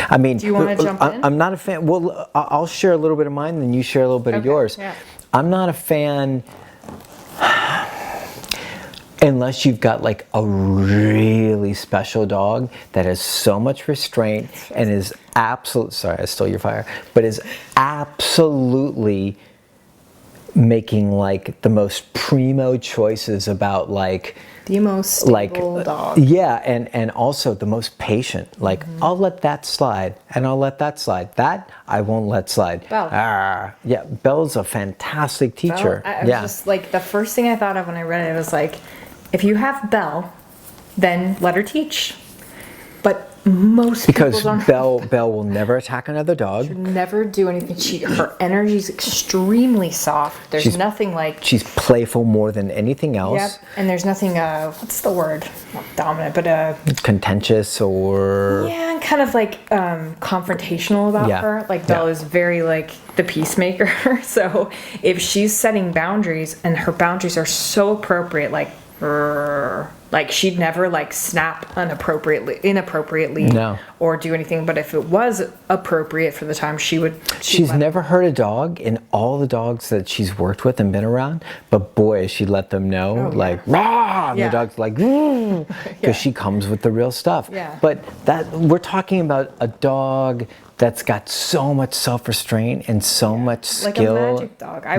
I mean, Do you want to jump in? I'm not a fan. Well, I'll share a little bit of mine, then you share a little bit of Okay, yours. yeah. I'm not a fan unless you've got like a really special dog that has so much restraint and is sorry, I stole your fire, but is absolutely making like the most primo choices about like The most stable dog. Yeah, and also the most patient. Like, I'll let that slide, and I'll let that slide. That I won't let slide. Belle. Yeah, Belle's a fantastic teacher. I was just like, the first thing I thought of when I read it was like, if you have Belle, then let her teach. But most Because people don't. Belle will never attack another dog. Never do anything. Her energy's extremely soft. There's She's- nothing like. She's playful more than anything else. Yep. And there's nothing. What's the word? Not dominant, but Contentious or yeah, and kind of like confrontational about Yeah. her. Like Belle Yeah. is very like the peacemaker. So if she's setting boundaries and her boundaries are so appropriate, like she'd never like snap inappropriately No. or do anything. But if it was appropriate for the time, she'd she's let- never hurt a dog in all the dogs that she's worked with and been around. But boy, she let them know, like, rah! And Yeah. the dog's like, because she comes with the real stuff. Yeah. But that we're talking about a dog that's got so much self-restraint and so much like skill. a magic dog. I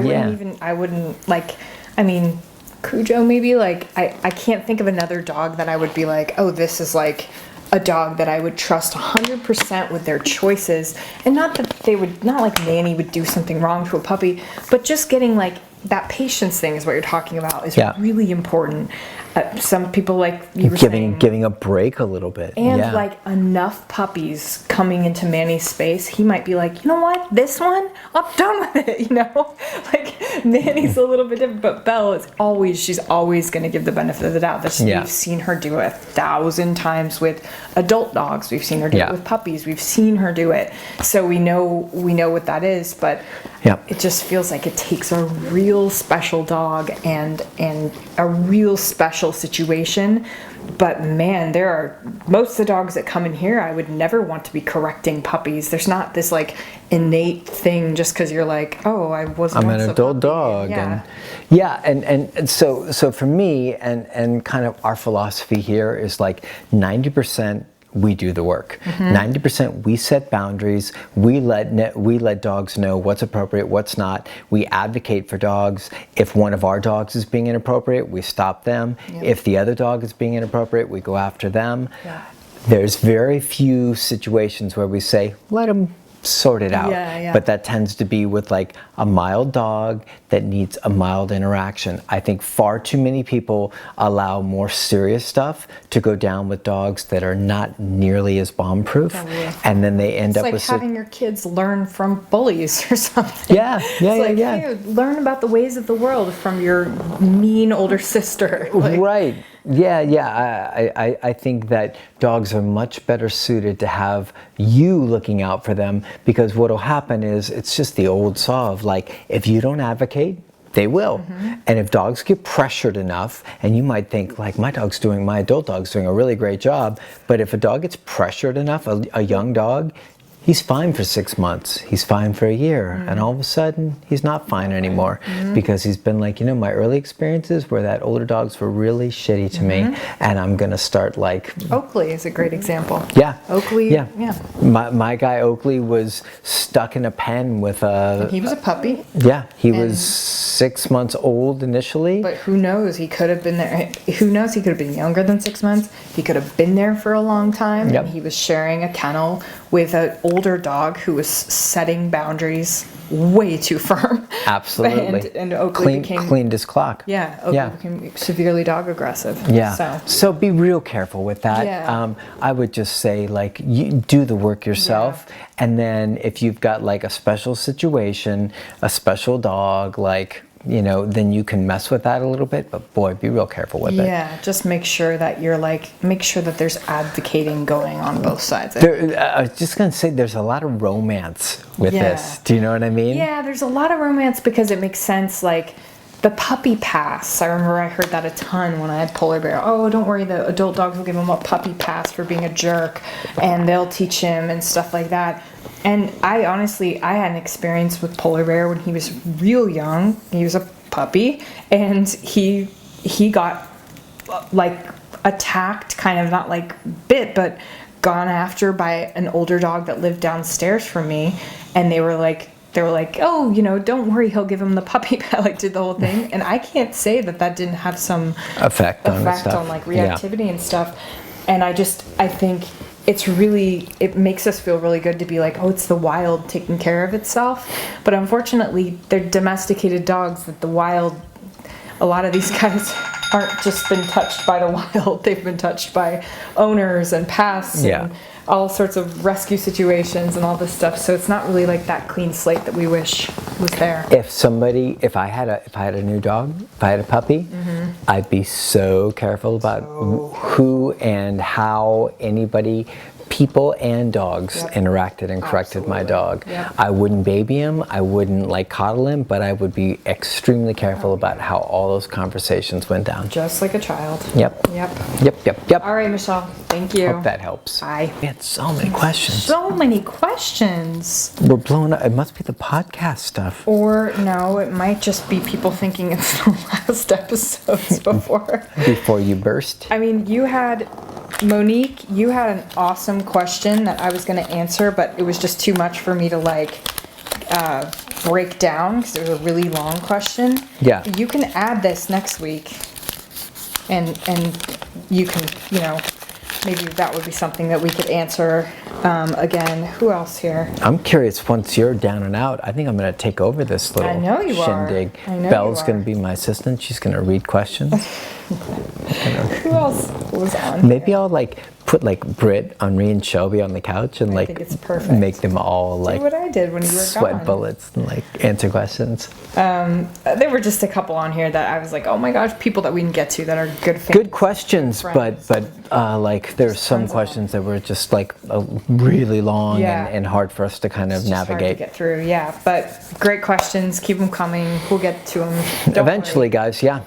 wouldn't like, I mean, Cujo maybe, like, I can't think of another dog that I would be like, oh, this is like a dog that I would trust 100% with their choices. And not that not like Nanny would do something wrong to a puppy, but just getting like that patience thing is what you're talking about is really important. Some people, like you were saying, Giving a break a little bit. and yeah. like enough puppies coming into Manny's space, he might be like, you know what, this one, I'm done with it, Like Manny's a little bit different, but Belle she's always going to give the benefit of the doubt. We've seen her do it 1,000 times with adult dogs. We've seen her do it with puppies. We've seen her do it. So we know what that is, but it just feels like it takes a real special dog and a real special situation. But man, there are most of the dogs that come in here, I would never want to be correcting puppies. There's not this like innate thing just because you're like, oh, I'm an adult dog. And so for me and kind of our philosophy here is like 90% we do the work. 90% we set boundaries. We let dogs know what's appropriate, what's not. We advocate for dogs. If one of our dogs is being inappropriate, we stop them. If the other dog is being inappropriate, we go after them. There's very few situations where we say, let them sort it out. Yeah. But that tends to be with like a mild dog that needs a mild interaction. I think far too many people allow more serious stuff to go down with dogs that are not nearly as bomb-proof, and then they end It's up like with having your kids learn from bullies or something. yeah, Hey, learn about the ways of the world from your mean older sister. Like, right. Yeah. I think that dogs are much better suited to have you looking out for them, because what'll happen is it's just the old saw of like, if you don't advocate, they will. And if dogs get pressured enough, and you might think like my adult dog's doing a really great job, but if a dog gets pressured enough, a young dog, he's fine for 6 months, he's fine for a year, and all of a sudden he's not fine anymore, because he's been like, my early experiences were that older dogs were really shitty to me, and I'm gonna start like... Oakley is a great example. Yeah. Oakley, yeah. My guy Oakley was stuck in a pen with a... He was a puppy. Yeah, he was 6 months old initially. But who knows, he could have been there. Who knows, he could have been younger than 6 months. He could have been there for a long time. Yep. And he was sharing a kennel with an older dog who was setting boundaries way too firm. Absolutely. and Oakley cleaned his clock. Yeah, Oakley became severely dog aggressive. Yeah. So be real careful with that. Yeah. I would just say like you do the work yourself, and then if you've got like a special situation, a special dog, like then you can mess with that a little bit, but boy, be real careful with it. Yeah, just make sure that make sure that there's advocating going on both sides. I was just going to say there's a lot of romance with this. Do you know what I mean? Yeah, there's a lot of romance because it makes sense, like the puppy pass. I remember I heard that a ton when I had polar bear. Oh, don't worry, the adult dogs will give him a puppy pass for being a jerk, and they'll teach him and stuff like that. And I had an experience with polar bear when he was real young. He was a puppy, and he got like attacked, kind of not like bit, but gone after by an older dog that lived downstairs from me. And they were like, oh, don't worry, he'll give him the puppy pat, like did the whole thing. And I can't say that didn't have some effect on like reactivity and stuff. And I think it makes us feel really good to be like, oh, it's the wild taking care of itself. But unfortunately, they're domesticated dogs that the wild, a lot of these guys aren't just been touched by the wild. They've been touched by owners and pests and all sorts of rescue situations and all this stuff. So it's not really like that clean slate that we wish was there. If I had a new dog, if I had a puppy, I'd be so careful about who and how people and dogs interacted and corrected my dog. I wouldn't baby him, I wouldn't like coddle him, but I would be extremely careful about how all those conversations went down. Just like a child. Yep. All right, Michelle, thank you. Hope that helps. Bye. We had so many questions. So many questions. We're blowing up. It must be the podcast stuff. Or no, it might just be people thinking it's the last episodes Before you burst. I mean, Monique, you had an awesome question that I was going to answer, but it was just too much for me to break down because it was a really long question. Yeah. You can add this next week, and you can, maybe that would be something that we could answer again. Who else here? I'm curious, once you're down and out, I think I'm going to take over this little shindig. Belle's going to be my assistant. She's going to read questions. Who else was on? Maybe I'll put Britt, Henri, and Shelby on the couch and I think it's perfect. make them all do what I did when you were sweat gone. bullets and answer questions. There were just a couple on here that I was like, oh my gosh, people that we can get to that are good fans. Good questions, but there's some questions that were just really long and hard for us to kind of navigate. Hard to get through, but great questions. Keep them coming. We'll get to them. Eventually, guys. Yeah.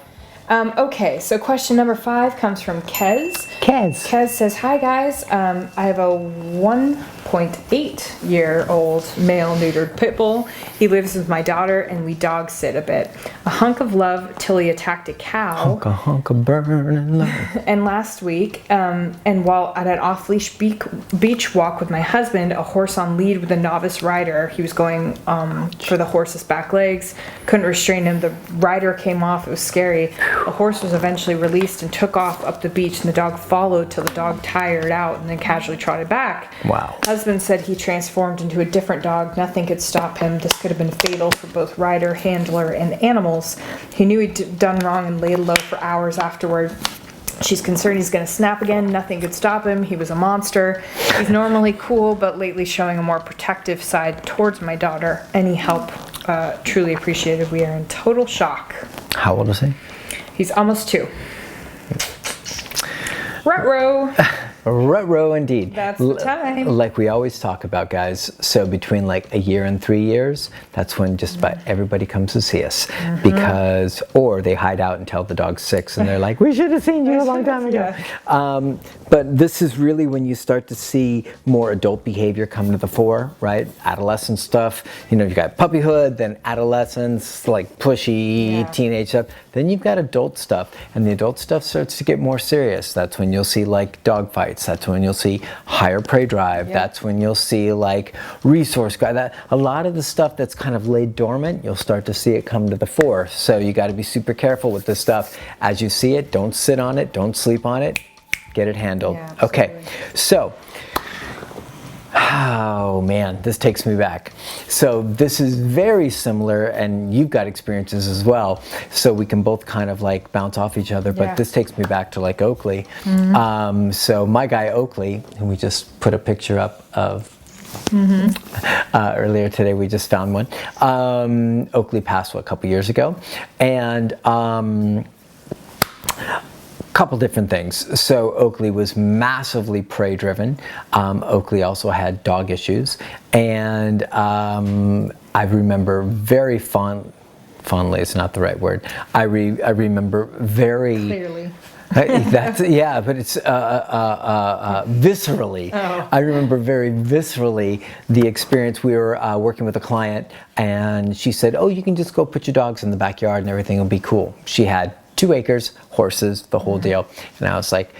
Okay, so question number 5 comes from Kez. Kez says, hi guys, I have a 1.8-year-old male neutered pit bull. He lives with my daughter and we dog sit a bit. A hunk of love till he attacked a cow. Hunk of burning love. And last week, and while at an off-leash beach walk with my husband, a horse on lead with a novice rider, he was going for the horse's back legs, couldn't restrain him. The rider came off, it was scary. The horse was eventually released and took off up the beach, and the dog followed till the dog tired out and then casually trotted back. Wow. Husband said he transformed into a different dog. Nothing could stop him. This could have been fatal for both rider, handler, and animals. He knew he'd done wrong and laid low for hours afterward. She's concerned he's going to snap again. Nothing could stop him. He was a monster. He's normally cool, but lately showing a more protective side towards my daughter. Any help truly appreciated. We are in total shock. How old is he? He's almost 2. Ruh-roh. Ruh-roh indeed. That's the time. Like we always talk about, guys. So between like a year and 3 years, that's when just about everybody comes to see us. Because, or they hide out until the dog's 6 and they're like, we should have seen you a long time ago. Yeah. But this is really when you start to see more adult behavior come to the fore, right? Adolescent stuff. You know, you got puppyhood, then adolescence, like pushy, teenage stuff. Then you've got adult stuff. And the adult stuff starts to get more serious. That's when you'll see like dog fights. That's when you'll see higher prey drive. Yep. That's when you'll see like resource guy. That a lot of the stuff that's kind of laid dormant, you'll start to see it come to the fore. So you got to be super careful with this stuff. As you see it, don't sit on it, don't sleep on it. Get it handled. Yeah, okay, so, oh man, this takes me back. So this is very similar, and you've got experiences as well, so we can both kind of like bounce off each other, but this takes me back to like Oakley. So my guy Oakley, and we just put a picture up of earlier today, we just found one. Oakley passed, a couple years ago, and couple different things. So Oakley was massively prey driven. Oakley also had dog issues, and I remember very fondly is not the right word. I remember very Clearly. That's but it's viscerally. Oh. I remember very viscerally the experience. We were working with a client, and she said, "Oh, you can just go put your dogs in the backyard, and everything will be cool." She had 2 acres, horses, the whole deal. And I was like,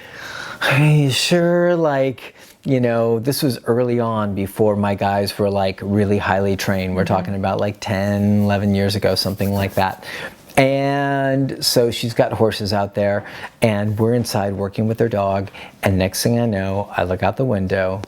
"Are you sure?" Like, you know, this was early on before my guys were like really highly trained. We're talking about like 10, 11 years ago, something like that. And so she's got horses out there, and we're inside working with her dog. And next thing I know, I look out the window,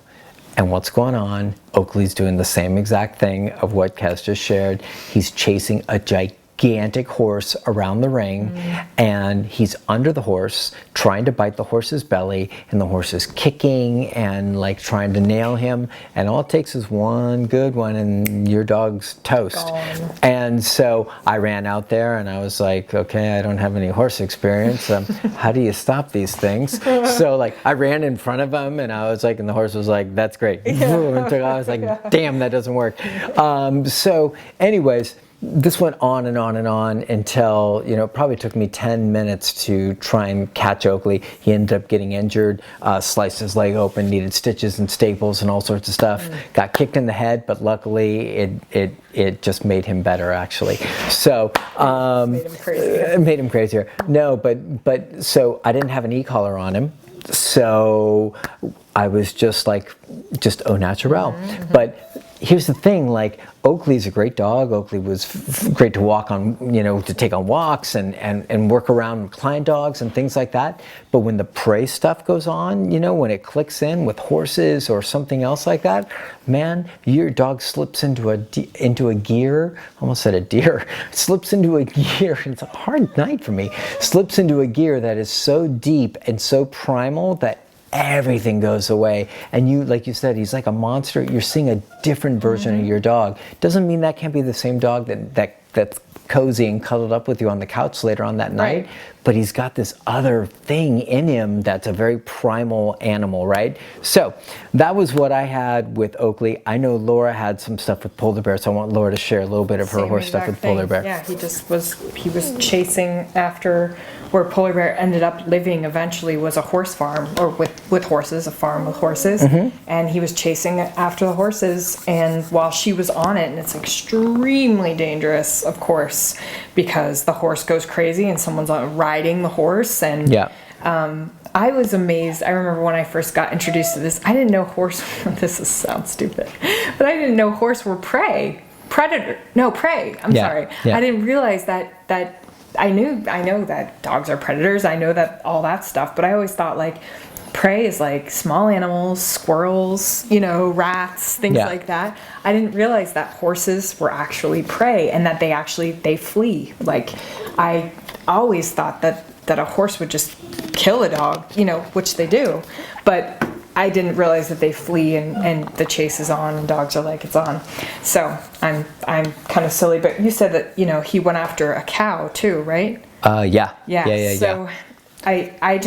and what's going on? Oakley's doing the same exact thing of what Kez just shared. He's chasing a gigantic horse around the ring, and he's under the horse trying to bite the horse's belly, and the horse is kicking and like trying to nail him, and all it takes is one good one and your dog's toast. Gone. And so I ran out there, and I was like, okay, I don't have any horse experience. How do you stop these things? So like I ran in front of him, and I was like, and the horse was like, that's great. I was like, damn, that doesn't work. So anyways, this went on and on and on until, you know, it probably took me 10 minutes to try and catch Oakley. He ended up getting injured, sliced his leg open, needed stitches and staples and all sorts of stuff. Got kicked in the head, but luckily it just made him better, actually. So Made him crazy. it made him crazier. No, but so I didn't have an e-collar on him, so I was just au naturel. But here's the thing, like, Oakley's a great dog. Oakley was great to walk on, you know, to take on walks and work around with client dogs and things like that. But when the prey stuff goes on, you know, when it clicks in with horses or something else like that, man, your dog slips into a gear. Almost said a deer. Slips into a gear. It's a hard night for me. Slips into a gear that is so deep and so primal that everything goes away. And you, like you said, he's like a monster. You're seeing a different version of your dog. Doesn't mean that can't be the same dog that's cozy and cuddled up with you on the couch later on that night. But he's got this other thing in him that's a very primal animal, right? So that was what I had with Oakley. I know Laura had some stuff with polar bear, so I want Laura to share a little bit of her Same horse stuff exact with polar thing. bear. Yeah, he was chasing after where polar bear ended up living eventually was a horse farm, or with horses, a farm with horses. And he was chasing after the horses, and while she was on it, and it's extremely dangerous, of course, because the horse goes crazy and someone's riding the horse. And I was amazed. I remember when I first got introduced to this, I didn't know horse, sounds stupid, but I didn't know horse were prey. Prey. I'm sorry. Yeah. I didn't realize that I know that dogs are predators. I know that all that stuff, but I always thought like prey is like small animals, squirrels, rats, things Yeah. like that. I didn't realize that horses were actually prey and that they flee. Like I always thought that a horse would just kill a dog, which they do, but I didn't realize that they flee and the chase is on and dogs are like, it's on. So I'm kind of silly, but you said that, he went after a cow too, right? Yeah. So I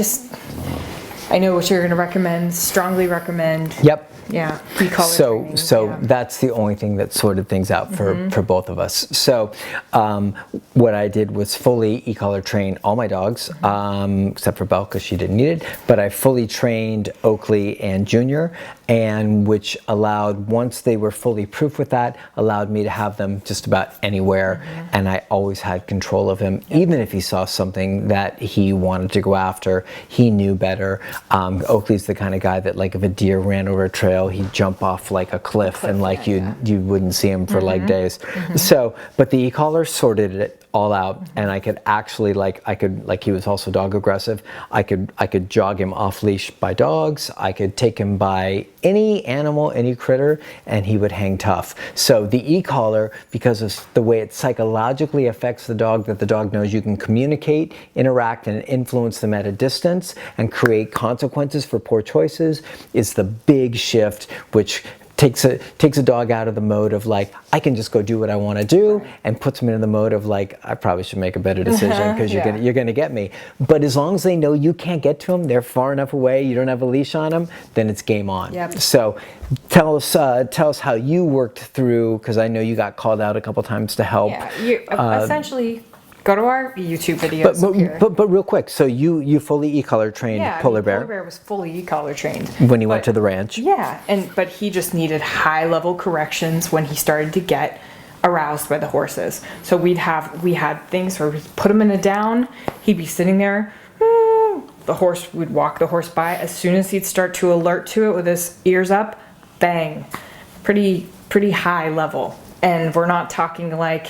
know what you're going to recommend, strongly recommend. Yep. Yeah. E-collar So training, that's the only thing that sorted things out for both of us. So what I did was fully e-collar train all my dogs, except for Belle because she didn't need it. But I fully trained Oakley and Junior, and which allowed, once they were fully proof with that, allowed me to have them just about anywhere. And I always had control of him, even if he saw something that he wanted to go after. He knew better. Oakley's the kind of guy that, like, if a deer ran over a trail, he'd jump off like a cliff and like you wouldn't see him for like days. So, but the e-collar sorted it all out, and I could actually he was also dog aggressive. I could jog him off leash by dogs. I could take him by any animal, any critter, and he would hang tough. So the e-collar, because of the way it psychologically affects the dog, that the dog knows you can communicate, interact, and influence them at a distance and create consequences for poor choices, is the big shift, which takes a dog out of the mode of like, I can just go do what I want to do, and puts them into the mode of like, I probably should make a better decision because you're gonna get me. But as long as they know you can't get to them, they're far enough away, you don't have a leash on them, then it's game on. Yep. So tell us how you worked through, because I know you got called out a couple times to help. Yeah, you essentially go to our YouTube videos. But real quick, so you fully e-collar trained Polar Bear. Polar Bear was fully e-collar trained when he went to the ranch. Yeah, but he just needed high level corrections when he started to get aroused by the horses. So we had things where we put him in a down, he'd be sitting there, the horse would walk the horse by. As soon as he'd start to alert to it with his ears up, bang, pretty high level. And we're not talking like,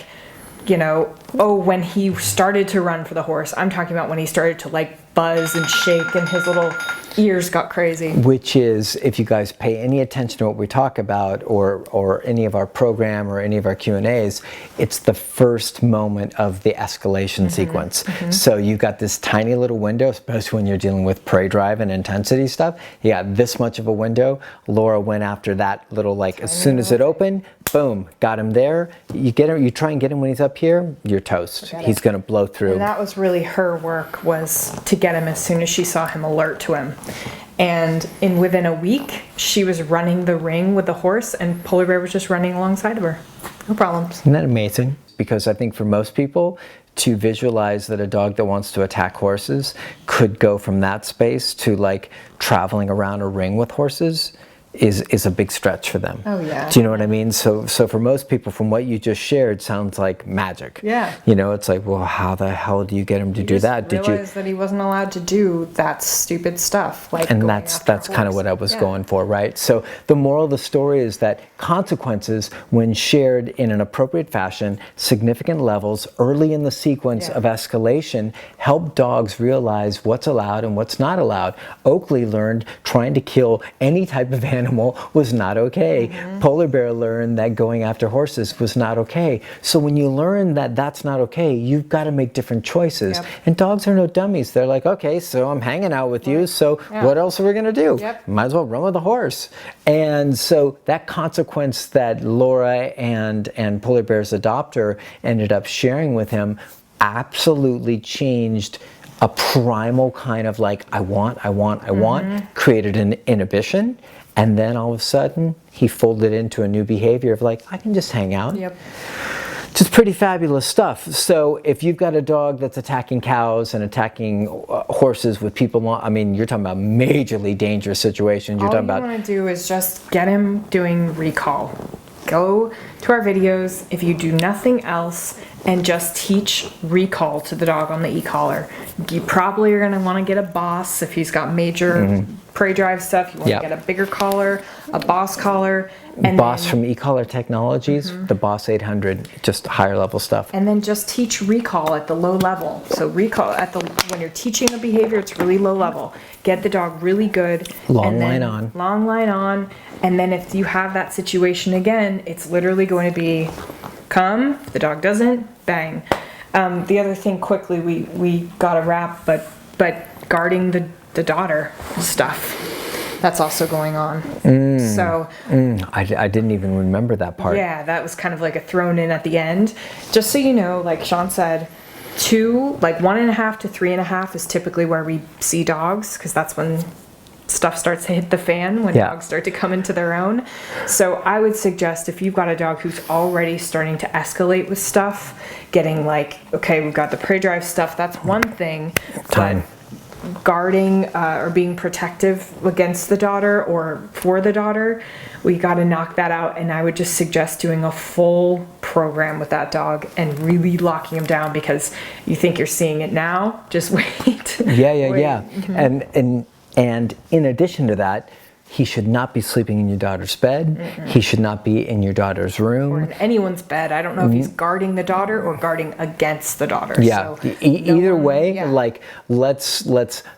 when he started to run for the horse. I'm talking about when he started to like buzz and shake and his little ears got crazy. Which is, if you guys pay any attention to what we talk about, or any of our program or any of our Q&As, it's the first moment of the escalation sequence. So you've got this tiny little window, especially when you're dealing with prey drive and intensity stuff. You got this much of a window. Laura went after that little, like, as soon as it opened, boom, got him there. You try and get him when he's up here, you're toast. He's going to blow through. And that was really her work, was to get him as soon as she saw him alert to him. And within a week, she was running the ring with the horse, and Polar Bear was just running alongside of her. No problems. Isn't that amazing? Because I think for most people, to visualize that a dog that wants to attack horses could go from that space to like traveling around a ring with horses is a big stretch for them. Oh yeah. Do you know what I mean? So for most people, from what you just shared, sounds like magic. Yeah. It's like, well, how the hell do you get him to do that? Did you realize that he wasn't allowed to do that stupid stuff? Like, and that's kind of what I was going for, right? So the moral of the story is that consequences, when shared in an appropriate fashion, significant levels early in the sequence of escalation, help dogs realize what's allowed and what's not allowed. Oakley learned trying to kill any type of animal was not okay. Polar Bear learned that going after horses was not okay. So when you learn that that's not okay, you've got to make different choices. And dogs are no dummies. They're like, okay, so I'm hanging out with you, so what else are we going to do? Might as well run with the horse. And so that consequence that Laura and Polar Bear's adopter ended up sharing with him absolutely changed a primal kind of like, I want, created an inhibition. And then all of a sudden, he folded into a new behavior of like, I can just hang out. Just pretty fabulous stuff. So if you've got a dog that's attacking cows and attacking horses with people, I mean, you're talking about majorly dangerous situations. All you want to do is just get him doing recall. Go to our videos, if you do nothing else, and just teach recall to the dog on the e-collar. You probably are going to want to get a boss if he's got major prey drive stuff, you want Yep. to get a bigger collar, a Boss collar, and Boss then, from E-Collar Technologies, the Boss 800, just higher level stuff. and then just teach recall at the low level. So recall when you're teaching a behavior, it's really low level. Get the dog really good. Long and then line on. Long line on. And then if you have that situation again, it's literally going to be come. If the dog doesn't, bang. The other thing quickly, we got to wrap, but guarding the daughter stuff. That's also going on. So I didn't even remember that part. yeah, that was kind of like a thrown in at the end. Just so you know, like Sean said, 1.5 to 3.5 is typically where we see dogs, because that's when stuff starts to hit the fan, when Yeah. dogs start to come into their own. So I would suggest, if you've got a dog who's already starting to escalate with stuff, getting like, okay, we've got the prey drive stuff, that's one thing. Time. But guarding or being protective against the daughter or for the daughter, we got to knock that out. And I would just suggest doing a full program with that dog and really locking him down, because you think you're seeing it now, just wait. Yeah. Wait. And in addition to that, he should not be sleeping in your daughter's bed. He should not be in your daughter's room. Or in anyone's bed. I don't know if he's guarding the daughter or guarding against the daughter. Yeah. So Either way, yeah. like let's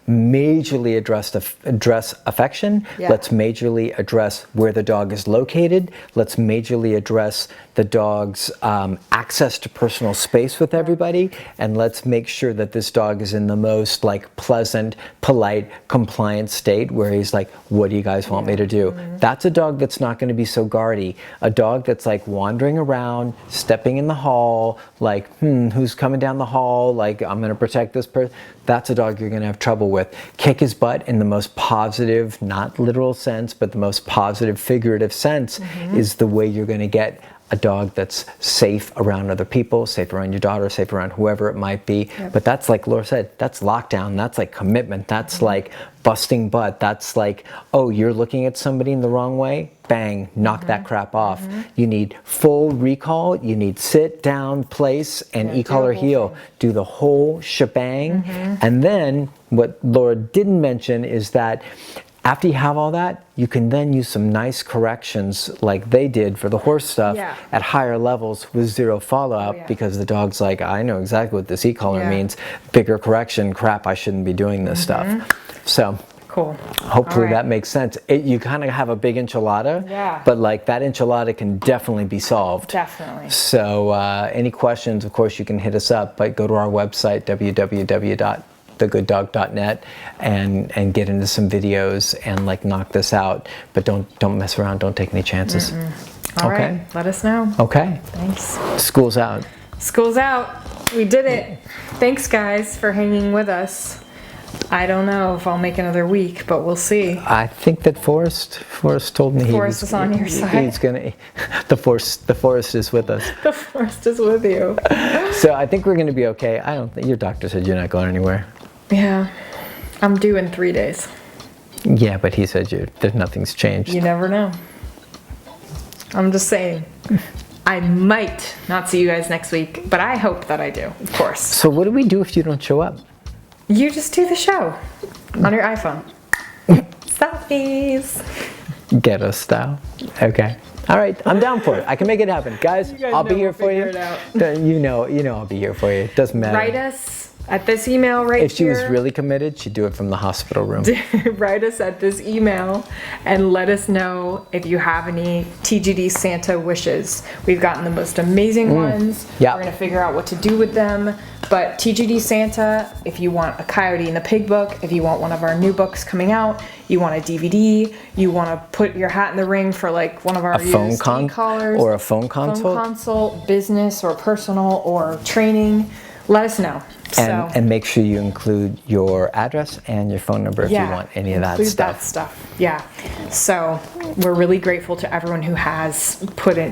majorly address affection. Yeah. Let's majorly address where the dog is located. Let's majorly address the dog's access to personal space with everybody, and let's make sure that this dog is in the most like pleasant, polite, compliant state where he's like, what do you guys want me to do? That's a dog that's not going to be so guardy. A dog that's like wandering around, stepping in the hall, like, who's coming down the hall? Like, I'm going to protect this person. That's a dog you're going to have trouble with. Kick his butt in the most positive, not literal sense, but the most positive figurative sense is the way you're going to get a dog that's safe around other people, safe around your daughter, safe around whoever it might be. Yep. But that's like Laura said, that's lockdown, that's like commitment, that's like busting butt, that's like, oh, you're looking at somebody in the wrong way? Bang, knock that crap off. You need full recall, you need sit, down, place, and Yeah, do e-collar the whole heel. thing. Do the whole shebang. And then what Laura didn't mention is that after you have all that, you can then use some nice corrections like they did for the horse stuff Yeah. at higher levels with zero follow-up, yeah. because the dog's like, I know exactly what this e-collar Yeah. means. Bigger correction, crap, I shouldn't be doing this stuff. So Cool. hopefully All right. that makes sense. You kind of have a big enchilada, Yeah. but like that enchilada can definitely be solved. Definitely. So any questions, of course, you can hit us up, but go to our website, www.thegooddog.net, and get into some videos and like knock this out. But don't mess around. Don't take any chances. All Okay. right. Let us know. Okay. Thanks. School's out. School's out. We did it. Thanks, guys, for hanging with us. I don't know if I'll make another week, but we'll see. I think that Forrest told me Forrest is on your side. He's gonna. The forest is with us. The forest is with you. So I think we're gonna be okay. I don't think your doctor said you're not going anywhere. Yeah. I'm due in 3 days. Yeah, but he said that nothing's changed. You never know. I'm just saying. I might not see you guys next week, but I hope that I do, of course. So what do we do if you don't show up? You just do the show on your iPhone. Selfies. Ghetto style. Okay. All right. I'm down for it. I can make it happen, guys. guys I'll be know here we'll for you. figure it You know I'll be here for you. It doesn't matter. Write us at this email right If she here. was really committed, she'd do it from the hospital room. Write us at this email and let us know if you have any TGD Santa wishes. We've gotten the most amazing ones. Yeah. We're gonna figure out what to do with them. But TGD Santa, if you want a Coyote and the Pig book, if you want one of our new books coming out, you want a DVD, you want to put your hat in the ring for like one of our phone used con- e-collars, or a phone consult? phone consult, business or personal or training, let us know. And make sure you include your address and your phone number if you want any of that include stuff. that stuff. Yeah. So we're really grateful to everyone who has put in,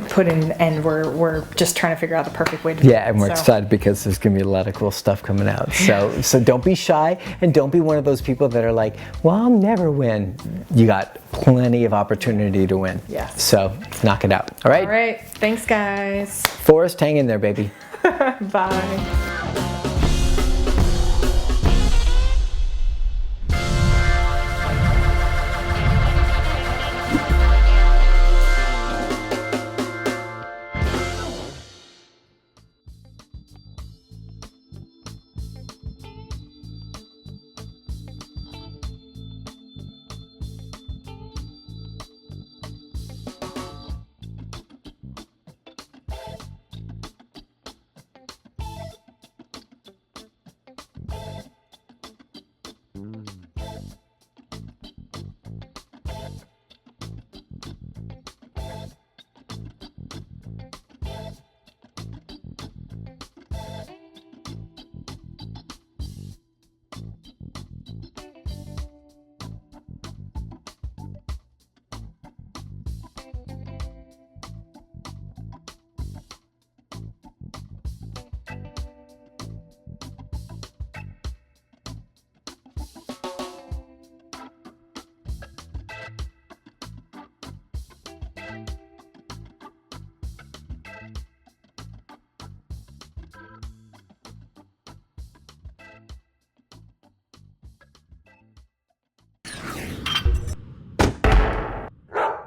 and we're just trying to figure out the perfect way to do it. Yeah, and we're So, excited because there's gonna be a lot of cool stuff coming out. So don't be shy, and don't be one of those people that are like, well, I'll never win. You got plenty of opportunity to win. Yes. So knock it out. All right. All right. Thanks, guys. Forrest, hang in there, baby. Bye.